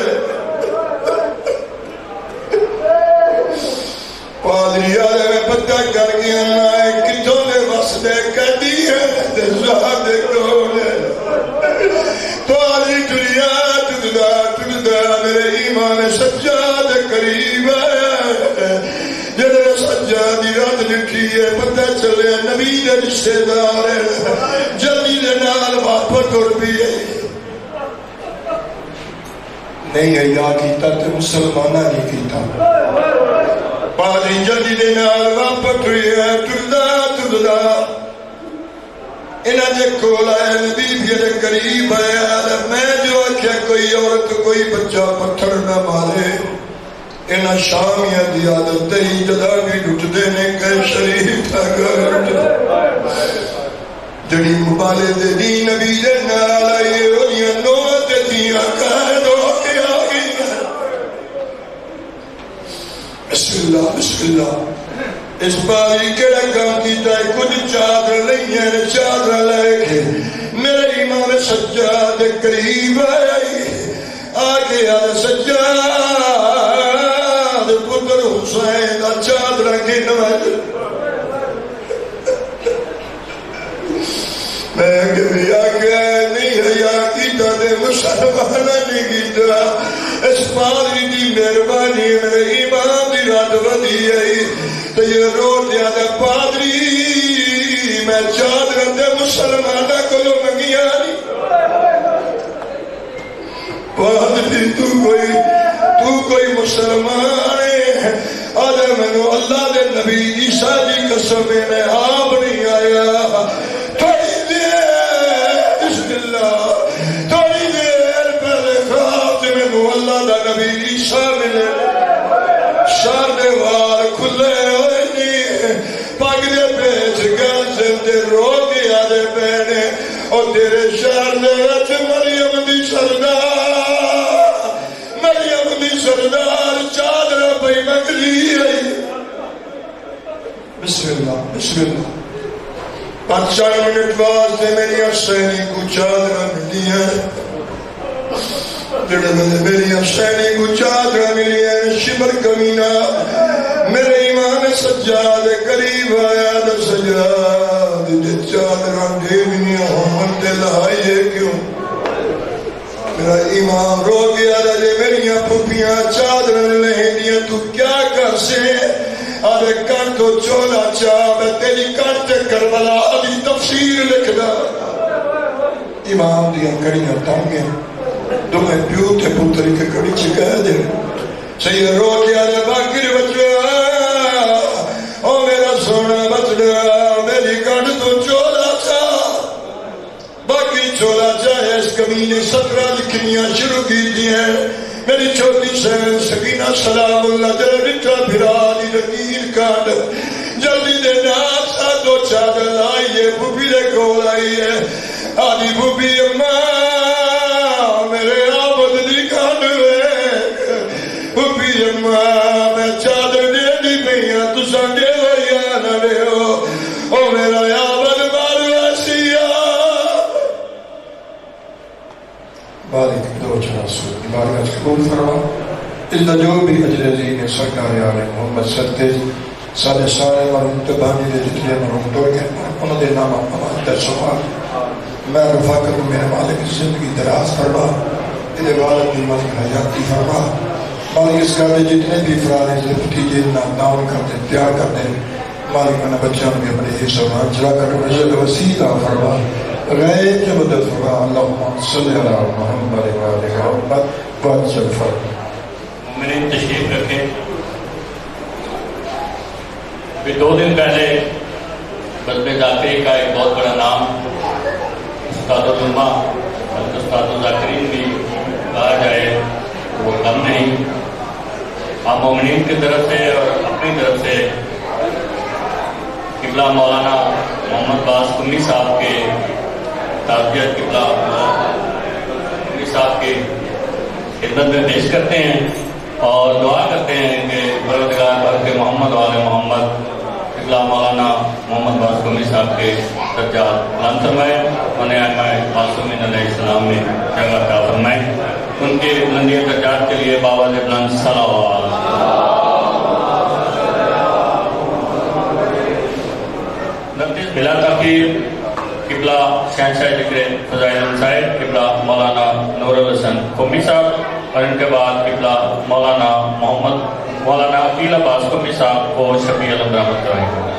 پادری آلے میں پتہ کر گیا نائے کتوں نے وسدے قیدی ہے زہادے کونے پادری دنیا تجدہ میرے ایمان سجاد قریب ہے جڑے سجادی رات لکھی ہے پتہ چلے نبی دے رشتہ دار جلدی دے نال واپس ٹر بھی ہے نہیں حیا کیتا تے مسلمانہ نہیں کیتا پادری جلدی دے نال واپس ٹردا انہاں دے کول آئے نبی دے قریب آیا میں جو آکھیا کوئی عورت کوئی بچہ پتھر نہ مارے انہاں شامیاں دی عادت ہی جدا بھی لٹ دینے کے شریف تھا گھر جڑی مبالے دے دی نبی دے نال آئیے انہاں نوہ تے دیاں قائد ہو کے آ گئی بسم اللہ بسم اللہ اس باری کہڑا کام کیتا ہے کچھ چادر نہیں ہے چادر لے کے میرے امام سجاد قریب آگے آ سجاد پتر حسین دا چادر کے نواز میں کہ آگے نہیں ہے یا کیتا دے مسلمان نہیں کیتا اس پادری دی مہربانی میرے ایمان دی رات ودی ہے تو یہ روٹیا دے پادری میں چادر دے مسلمانہ کو منگیا نہیں پادری تو کوئی مسلمان ہے آدھے میں اللہ دے نبی عیسیٰ دی قسم میں آپ نہیں آیا تھوڑی دیر بسم اللہ تھوڑی دیر پہلے خواب سے میں اللہ دا نبی عیسیٰ ملے شارد وار کھلے ہوئے نہیں پاک دے پیچ گل سے تے رو کے آدھے پہنے اور تیرے شارد وچ مریم دی سردار چادر پہ مگلی ہے بسم اللہ بسم اللہ 5 منٹ واسطے میری حسینی کو چادر ملی ہے میری حسینی کو چادر ملی ہے شبر کمینہ میرے ایمان سجاد قریب آیا دا سجاد دے چادر دیونی ہم دل آئیے کیوں میرا امام رو گیا رجے میری پھوپیاں چادر نہیں دیا تو کیا کر سے آدھے کر تو چولا چاہ میں تیری کرتے کربلا ابھی تفسیر لکھ دا امام دیا کڑیاں تانگیں تمہیں پیوتے پتری کے کڑی چکے دے سید رو گیا رجے باقر بچہ او میرا سونا بچڑا میری کڑ تو چولا چاہ باقی چولا چاہے اس کمینے 17 لکھنیاں شروع کی دی ہیں میری چھوٹی سہن سکینہ سلام اللہ دے رٹا بھرانی لکیر کانڈ جلدی دے نام سا دو چادر آئیے بھوبی دے کول آئیے آدھی بھوبی اماں میرے آبد دی کانڈ لے بھوبی اماں میں چادر دے دی میاں تسا دے ویا نہ لے ہو او میرا آبد مارو ایسیا بارک دو چناسو بارک قبول فرما اس دا جو بھی اجر عظیم سرکار عالم محمد سرتیج سارے مرحوم تبانی دے جتنے مرحوم دو کے انہوں دے نام امان در سوال میں رفا کروں میرے مالک زندگی دراز فرما ادھے والد دی مالک حیاتی فرما مالک اس کردے جتنے بھی فرارے سے بھتیجے نام کرتے پیار کرتے مالک انا بچوں میں اپنے حصہ مان چلا کر رجل وسیلہ فرما غیب کے مدد فرما اللہم صلی اللہ محمد وآلہ محمد وآلہ فرما مومنین تشریف رکھیں پھر 2 دن پہلے بزم ذاکری کا ایک بہت بڑا نام استاد العلماء استاد ذاکرین بھی کہا جائے وہ کم نہیں ہم مومنین کی طرف سے اور اپنی طرف سے قبلہ مولانا محمد باز قمی صاحب کے تعزیت قبلہ قمی صاحب کی خدمت میں پیش کرتے ہیں اور دعا کرتے ہیں کہ پروردگار بھر کے محمد والے محمد قبلہ مولانا محمد باز قمی صاحب کے درجات بلند فرمائے انہیں آئمہ معصومین علیہ السلام میں جگہ عطا فرمائے ان کے بلندی درجات کے لیے باوجہ بلند صلوات بلا تاخیر قبلہ شہنشاہ ذکر فضائل مسائل قبلہ مولانا نور الحسن قمی صاحب اور ان کے بعد قبلہ مولانا عقیل عباس قمی صاحب کو شفیع علم برآمد کرائیں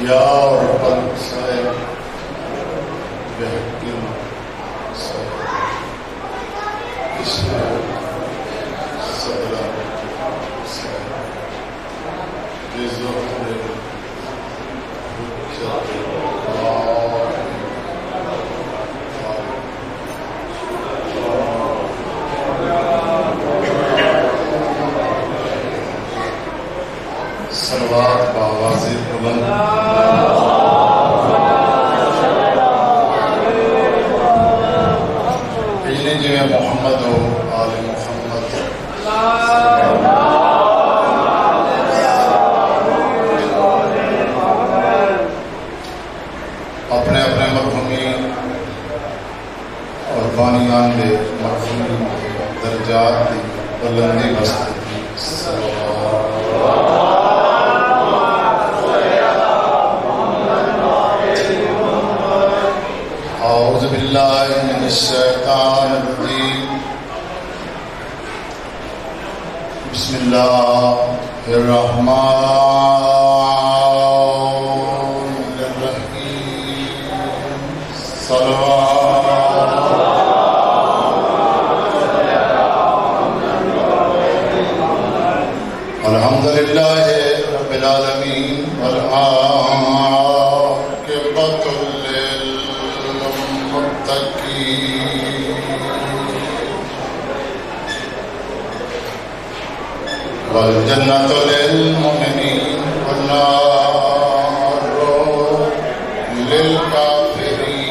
یا رب السائل بحکم سائل اسم صدر سائل جزو درجات کی بلندی واسطے اعوذ باللہ من الشیطان الرجیم بسم اللہ الرحمن الرحیم صلوات الحمد للہ رب العالمین والعاقبۃ للمتقین والجنة للمؤمنين والنار للكافرين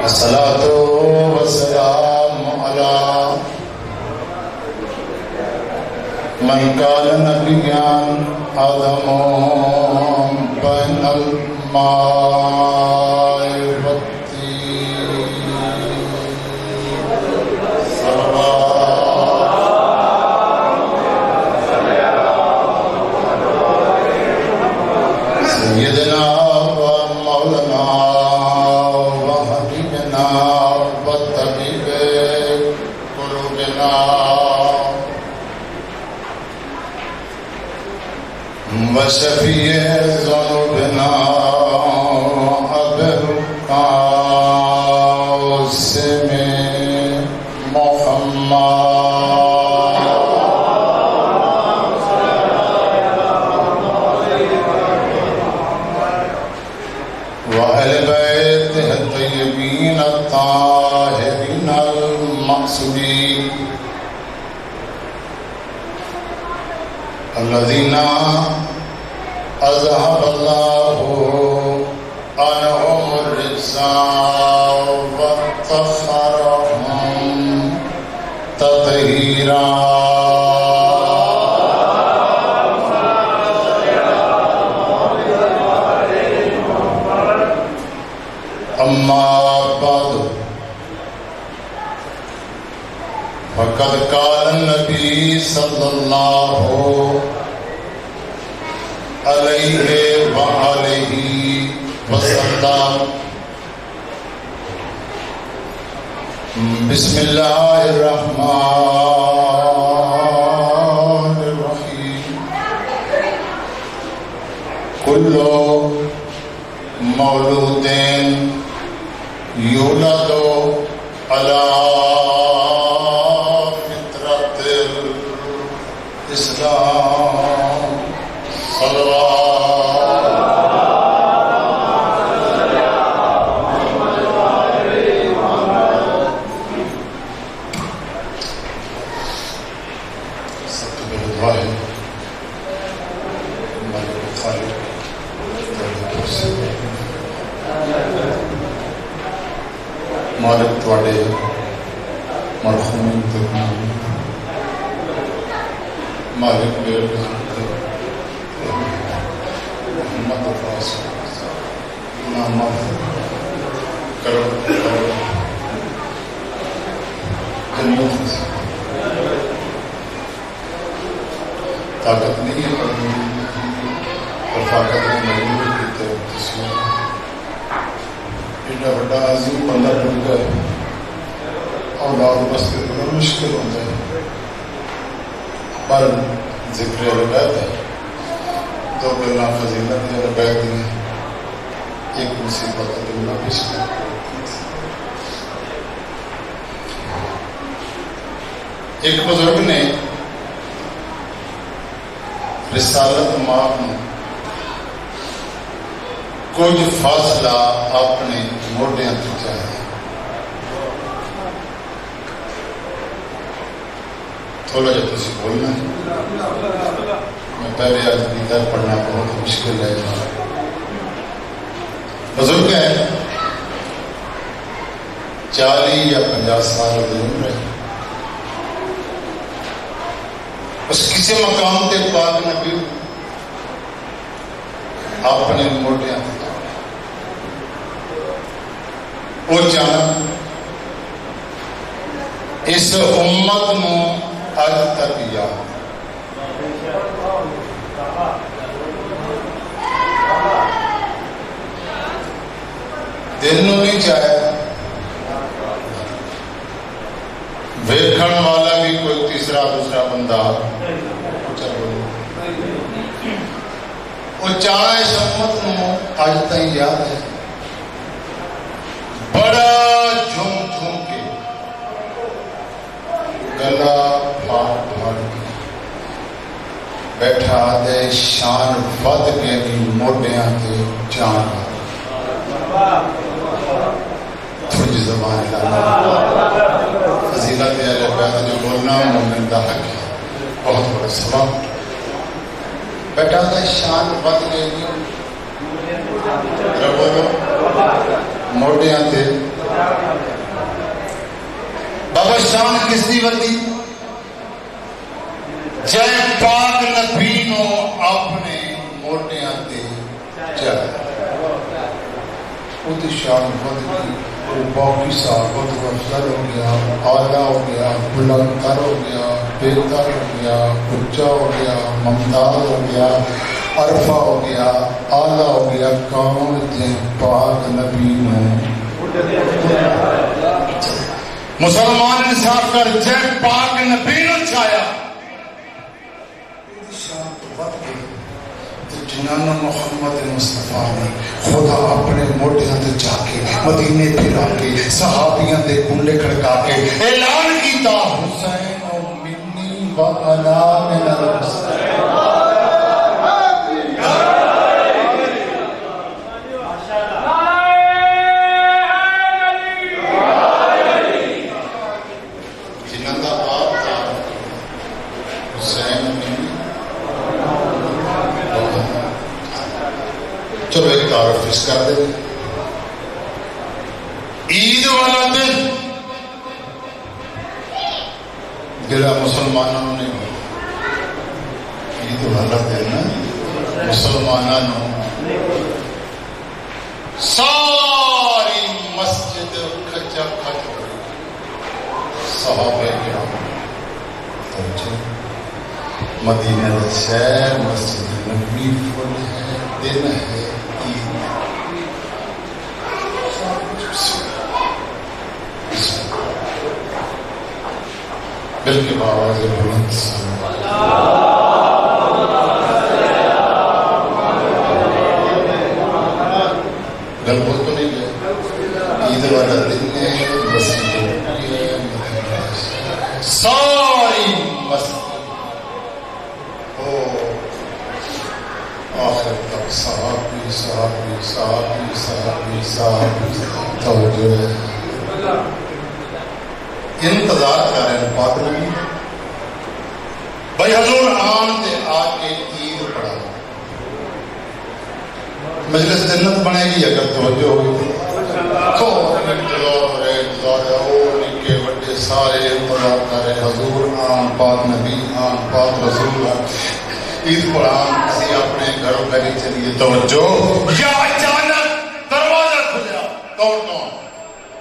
الصلاة والسلام على من كان نبيا آدم بين الماء سيدنا ومولانا وحبيبنا وطبيب قلوبنا وشفيع ذنوبنا أبي القاسم محمد وأهل بيته الطيبين الطاهرين المعصومين الذين أذهب الله عنهم الرجس وطهرهم تطهيرا أما بعد فقد قال النبي صلى الله عليه وآله وسلم بسم الله الرحمن الرحيم كل مولود يولد على فطرة الإسلام صلوات سبت بالدعاء مالك الخالق مالک تواڈے مرحوم مالک میرے محمد فاس نام کرو جنت طاقت نہیں ہے اور طاقت نے مجبور کیتے ایڈا بڑا عظیم بندہ ٹوٹ گئے اولاد بستے بڑا مشکل ہوتا ہے پر ذکر ربیت ہے دو گلا فضیلت ہے ربیت میں ایک مصیبت اللہ پیش کر ایک بزرگ نے رسالت ماں کچھ فاصلہ اپنے موڈیاں تو چاہے تھوڑا جا تسی بولنا میں پہلے آج دیدار پڑھنا بہت مشکل ہے بزرگ ہے 40 یا 50 سال کی عمر ہے اس کسی مقام تے پاک نبی اپنے موڈیاں وہ چاہنا اس امت نو اج تک یاد دل نو نہیں چاہے ویکھن والا بھی کوئی تیسرا دوسرا بندہ وہ چاہنا اس امت نو اج تک یاد ہے بڑا جھوم جھوم کے گلا پھاڑ پھاڑ کے بیٹھا دے شان ود کے بھی موڈیاں تے جان تھوڑی زبان لانا فضیلت اہل بیت جو بولنا مومن دا حق ہے بہت بڑا سبب بیٹھا دے شان ود کے بھی ربو موڈیاں تے بابا شان کس دی ودی جے پاک نبی نو اپنے موڈیاں تے چاہے وہ دی شان ود گئی وہ باقی صحابت کو افضل ہو گیا اعلیٰ ہو گیا بلند تر ہو گیا بہتر ہو گیا اونچا ہو گیا ممتاز ہو گیا عرفہ ہو گیا اعلیٰ ہو گیا کون دے پاک نبی نو مسلمان انصاف کر جے پاک نبی نو چاہیا شان تو بات گئی تو جنان محمد مصطفیٰ نے خدا اپنے موڈیاں تے جا کے مدینے پھرا کے صحابیاں دے کنڈے کھڑکا کے اعلان کیتا حسین و منی و انا من الحسین چلو ایک تعارف اس کر دے عید والا دن جڑا مسلمانوں نے عید والا دن مسلمانوں ساری مسجد کھچا کھچ صحابہ کرام مدینہ شہر مسجد نبی فل ہے دن ہے دل کے باواز بلند گل بول تو نہیں گئے عید والا دن ہے ساری مسجد آخر تک صحابی صحابی صحابی صحابی صحابی توجہ ہے انتظار کر رہے ہیں پاک نبی بھائی حضور آن تے آ کے عید پڑھا مجلس جنت بنے گی اگر توجہ ہوگی نکے بڑے سارے انتظار کر رہے حضور آن پاک نبی آن پاک رسول عید قرآن کسی اپنے گھروں گھری چلیے توجہ یا اچانک دروازہ کھلا کون کون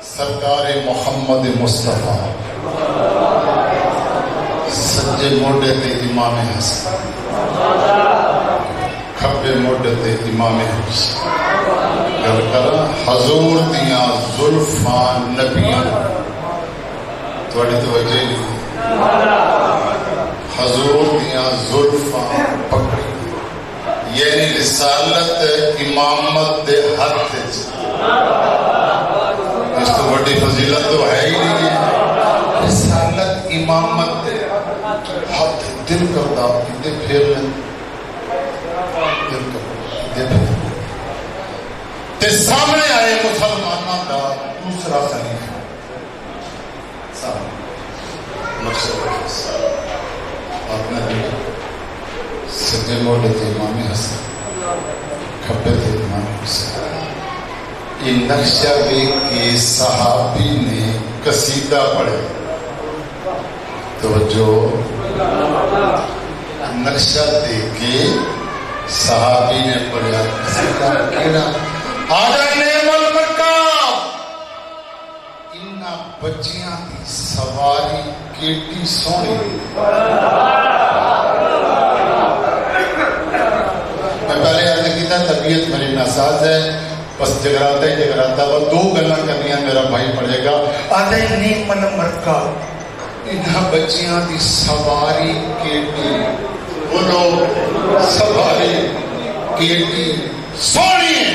سرکار محمد مصطفیٰ سجے موڈے تے امام حسن کھبے موڈے تے امام حسن گل کرا حضور دیاں زلفاں نبیاں تھوڑی توجہ حضور دیاں زلفاں پکڑی یعنی رسالت امامت دے ہاتھ اس تو بڑی فضیلت تو ہے ہی نہیں ہے رسالت امامت دے ہاتھ دل کردہ دے پھیر لیں دل کردہ دے پھیر تے سامنے آئے مسلمانوں کا دوسرا خلیفہ سامنے نقشہ اپنا سجے موڑے تے امام حسن کھبے تے امام حسن یہ نقشہ دیکھ کے صحابی نے قصیدہ پڑھے توجہ نقشہ دیکھ کے صحابی نے پڑھا قصیدہ کہنا آجا نعم المرکب کیٹی سونی. میں پہلے عرض کیتا طبیعت میری ناساز ہے بس جگراتا ہی جگراتا وہ دو گلاں کرنی میرا بھائی پڑھے گا. آدھے نہیں من مرکا انہاں بچیاں دی سواری کیٹی بولو سواری کیٹی سونی ہے.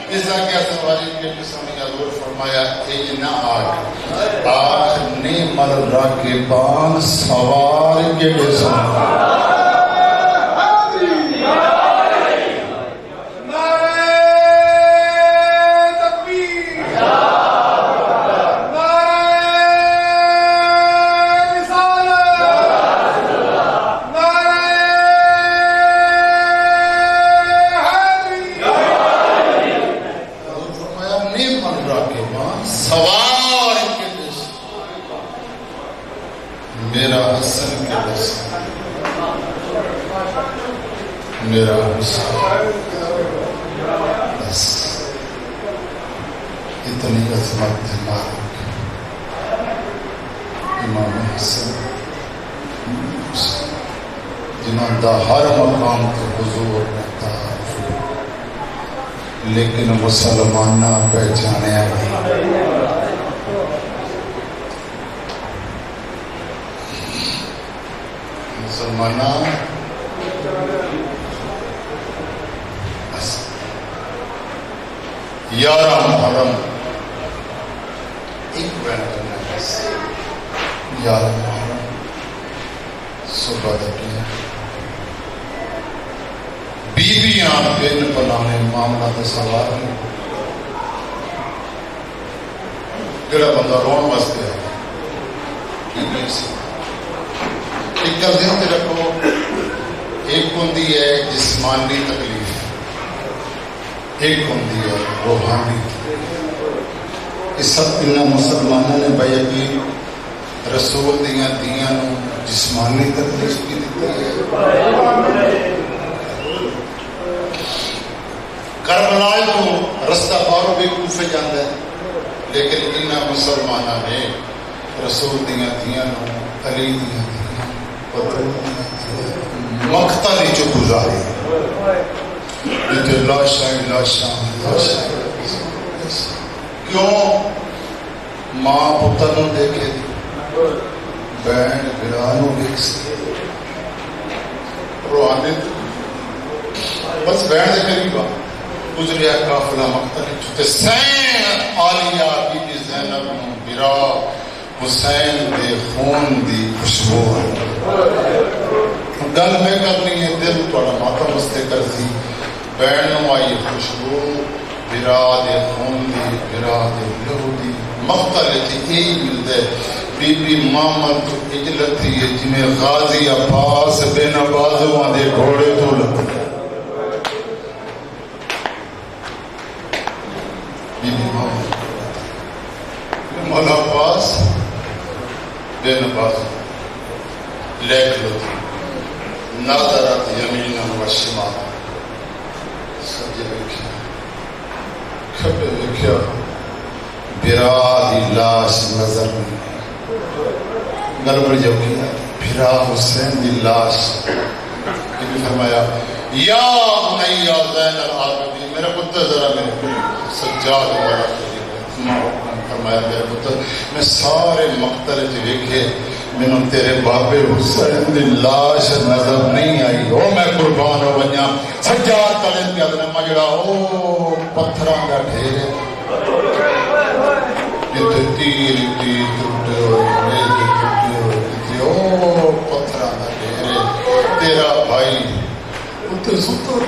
اس کا کیا سواری کیٹی سونی حضور فرمایا اے نہ آٹھ نے مر راکبان سوار کیٹی سونی. میرا بس اتنی عظمت مالک امام حسن جنہوں دا ہر مقام تو حضور رہتا لیکن مسلمانہ پہچانے آئی. مسلمانہ یارہ محرم ایک بین کرنا بس یارہ محرم صبح دکی بیویاں بین بنانے معاملہ دے سوار ہیں. جڑا بندہ رون واسطے ہے ایک گل ذہن تے رکھو ایک ہوندی ہے جسمانی تکلیف ایک ہوندی ہے روحانی. اس سب انہاں مسلمانوں نے بیعتی رسول دیاں دیاں نو جسمانی تکلیف کی دیتی ہے. کربلا تو رستہ پارو بھی کوفے جاندہ ہے لیکن انہاں مسلمانوں نے رسول دیاں دیاں نو علی دیاں مقتل جو گزاری لیکن لاشاں کیوں ماں پتر نو دیکھے دی بین گرانو دیکھ سی روحانی بس بین دے قریبا گزریا کافلہ مقتل جو سین آلیہ بی بی زینب نو برا حسین دے خون دی خوشبو گل میں کرنی ہے دل تھوڑا ماتم مستے کر سی بین نو آئی خوشبو برا دے خون دی برا دے لہو دی مقتل تھی یہی ملتے بی بی مامن تو اجلت تھی جنہیں غازی عباس بین بازوان دے گھوڑے تو لگتے بی بی مامن مولا عباس بین بازو لیک لو ناظرت یمین و شمال سجے ویکھیا کھبے ویکھیا بھرا دی لاش نظر نہیں گل بڑی جوگی ہے بھرا حسین دی لاش کہ فرمایا یا بنیا زین العابدین میرا پتر ذرا میرے سجاد والا فرمایا میرے پتر میں سارے مقتل ویکھے میں تیرے بابے حسین دی لاش نظر نہیں آئی او میں قربان ہو ونیا سجاد تلے پیا تے مجڑا او پتھراں دا ڈھیر جتے تیر تیر ٹوٹے ہوئے میز ٹوٹے ہوئے جتے او پتھراں دا ڈھیر تیرا بھائی اتنے ستا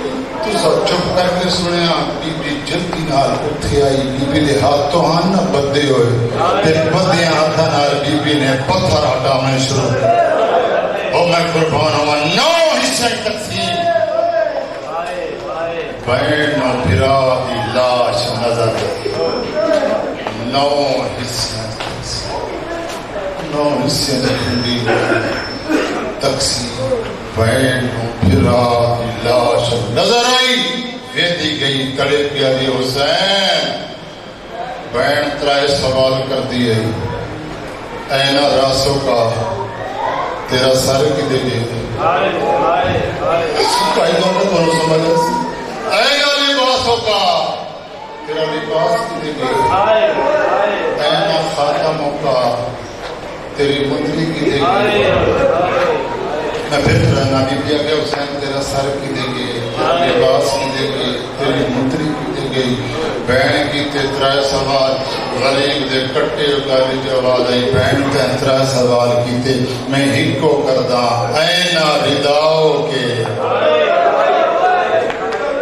تو سب چپ کر کے سنیا بی بی جلدی نال اٹھے آئی بی بی دے ہاتھ تو ہاں نہ بدے ہوئے تے بدے ہاتھاں نال بی بی نے پتھر ہٹا میں شروع او میں قربان ہوا 9 حصے تقسیم بہن و بھرا دی لاش نظر 9 حصے تقسیم بہن و بھرا دی لاش نظر آئی ویدی گئی کڑے پیاری حسین بہن ترائے سوال کر دیئے اینا راسوں کا تیرا سر کدے گئے کئی دوں کو تمہیں سمجھ اے نا لباسوں کا تیرا لباس کدے گئے اے نا خاتموں کا تیری مندری کدے گئے میں پھر رہنا بھی دیا کہ حسین تیرا سر کدے گئے لباس کدے گئے تیری مندری کدے گئی بہن کی تیترائے سوال غریب دے کٹے اگالی جواب آئی بہن تیترائے سوال کی تے میں ہی کو کردہ اینا رداؤ کے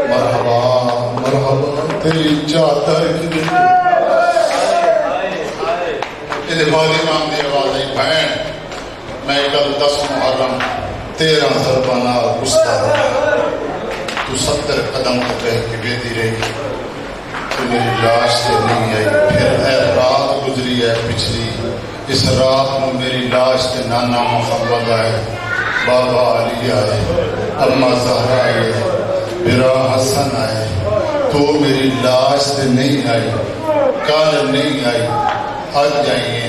مرحبا مرحبا تیری چادر کی دے یہ بعد امام دی آواز آئی بہن میں کل 10 محرم 13 ضربانہ گستاہ تو 70 قدم تک رہ کے بیدی رہی تو میری لاش سے نہیں آئی پھر اے رات گزری ہے پچھلی اس رات میں میری لاش سے نانا محمد آئے بابا علی آئے اماں زہرا آئے برا حسن آئے تو میری لاش سے نہیں آئی کل نہیں آئی آج جائیے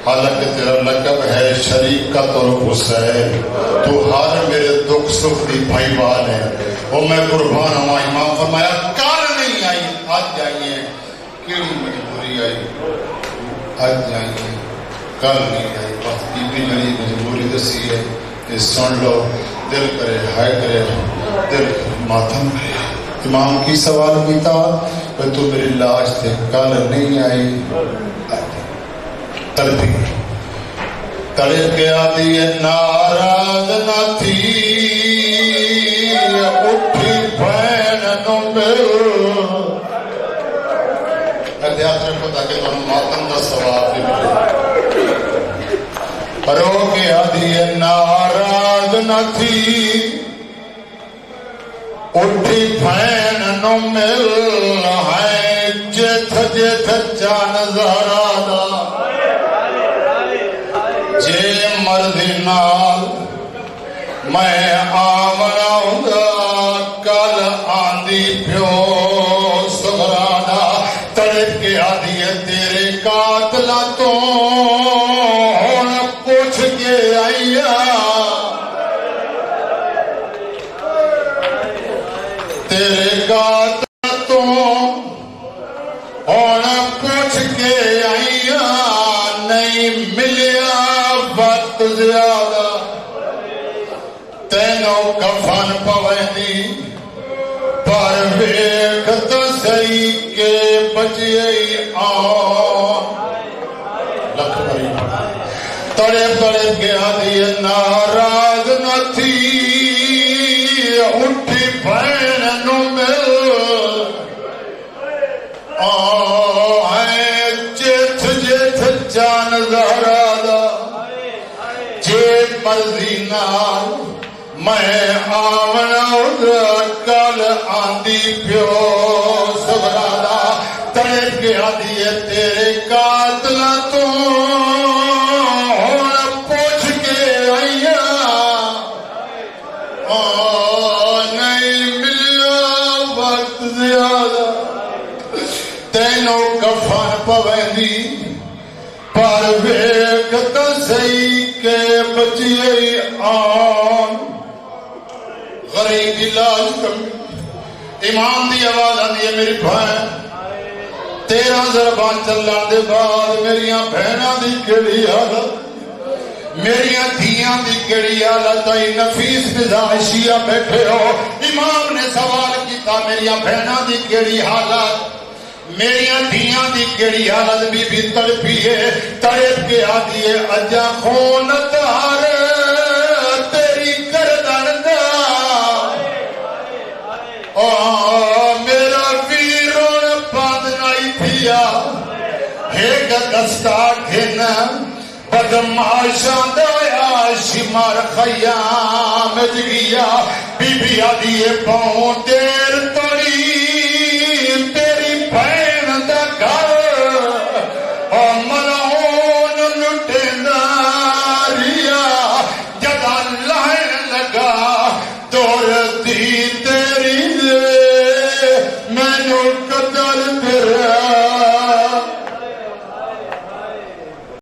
حالانکہ تیرا لقب ہے شریکت اور حسین تو ہر میرے دکھ سکھ دی بھائی بال ہے اور میں قربان ہوں امام فرمایا کل نہیں آئی آج جائیے کیڑی مجبوری آئی آج جائیے کل نہیں آئی بس بی بی نری مجبوری دسی ہے کہ سن لو دل کرے ہائے کرے دل ماتم کرے امام کی سوال کیتا کہ تو میری لاش تھے کل نہیں آئی تڑپ کے آدھی ناراض نہ تھی اٹھی بہن نو مل احتیاط رکھو تاکہ تم ماتم دا ثواب بھی ملے رو کے آدھی ناراض نہ تھی اٹھی بہن نو مل ہے جیتھ جیتھ چان زہرا جے مردی نال میں آمناؤں گا کل آندی پیو سغرانا تڑپ کے آدھی ہے تیرے قاتلہ تو ہون پوچھ کے آئیا تیرے قاتلہ تو ہون پوچھ کے آئیا نہیں ملیا وقت زیادہ تینوں کفن پویندی پر ویکھ تو صحیح کے بچیئی آن لکھ بری تڑپ تڑپ کے آدھی ناراض نہ تھی اٹھی بہن نو مل جیتھ جیتھ جان زہرا دا جے مرضی نال میں آمنا کل آندی پیو سغرانا تڑپ کے آدھی ہے تیرے قاتلہ تو ہون پوچھ کے آئیا نہیں ملیا وقت زیادہ تینوں کفن پویندی پر ویکھ تو صحیح کے بچیئی آن غریب دی لاش کمی امام دی آواز آندی ہے میری بہن 13 ضربان چلان دے بعد میریاں بہناں دی کیڑی حالت میریاں دھیاں دی کیڑی حالت آئی نفیس مزاج شیعہ بیٹھے ہو امام نے سوال کیتا میریاں بہناں دی کیڑی حالت میریاں دھیاں دی کیڑی حالت بی بی تڑپی ہے تڑپ کے آدھی ہے اجا خون تار تیری گردن دا میرا ویرون پادنائی تھیا ایک دستا گھن بدماشاں دایا شمار خیام گیا بی بی آدھی ہے پاؤں دیر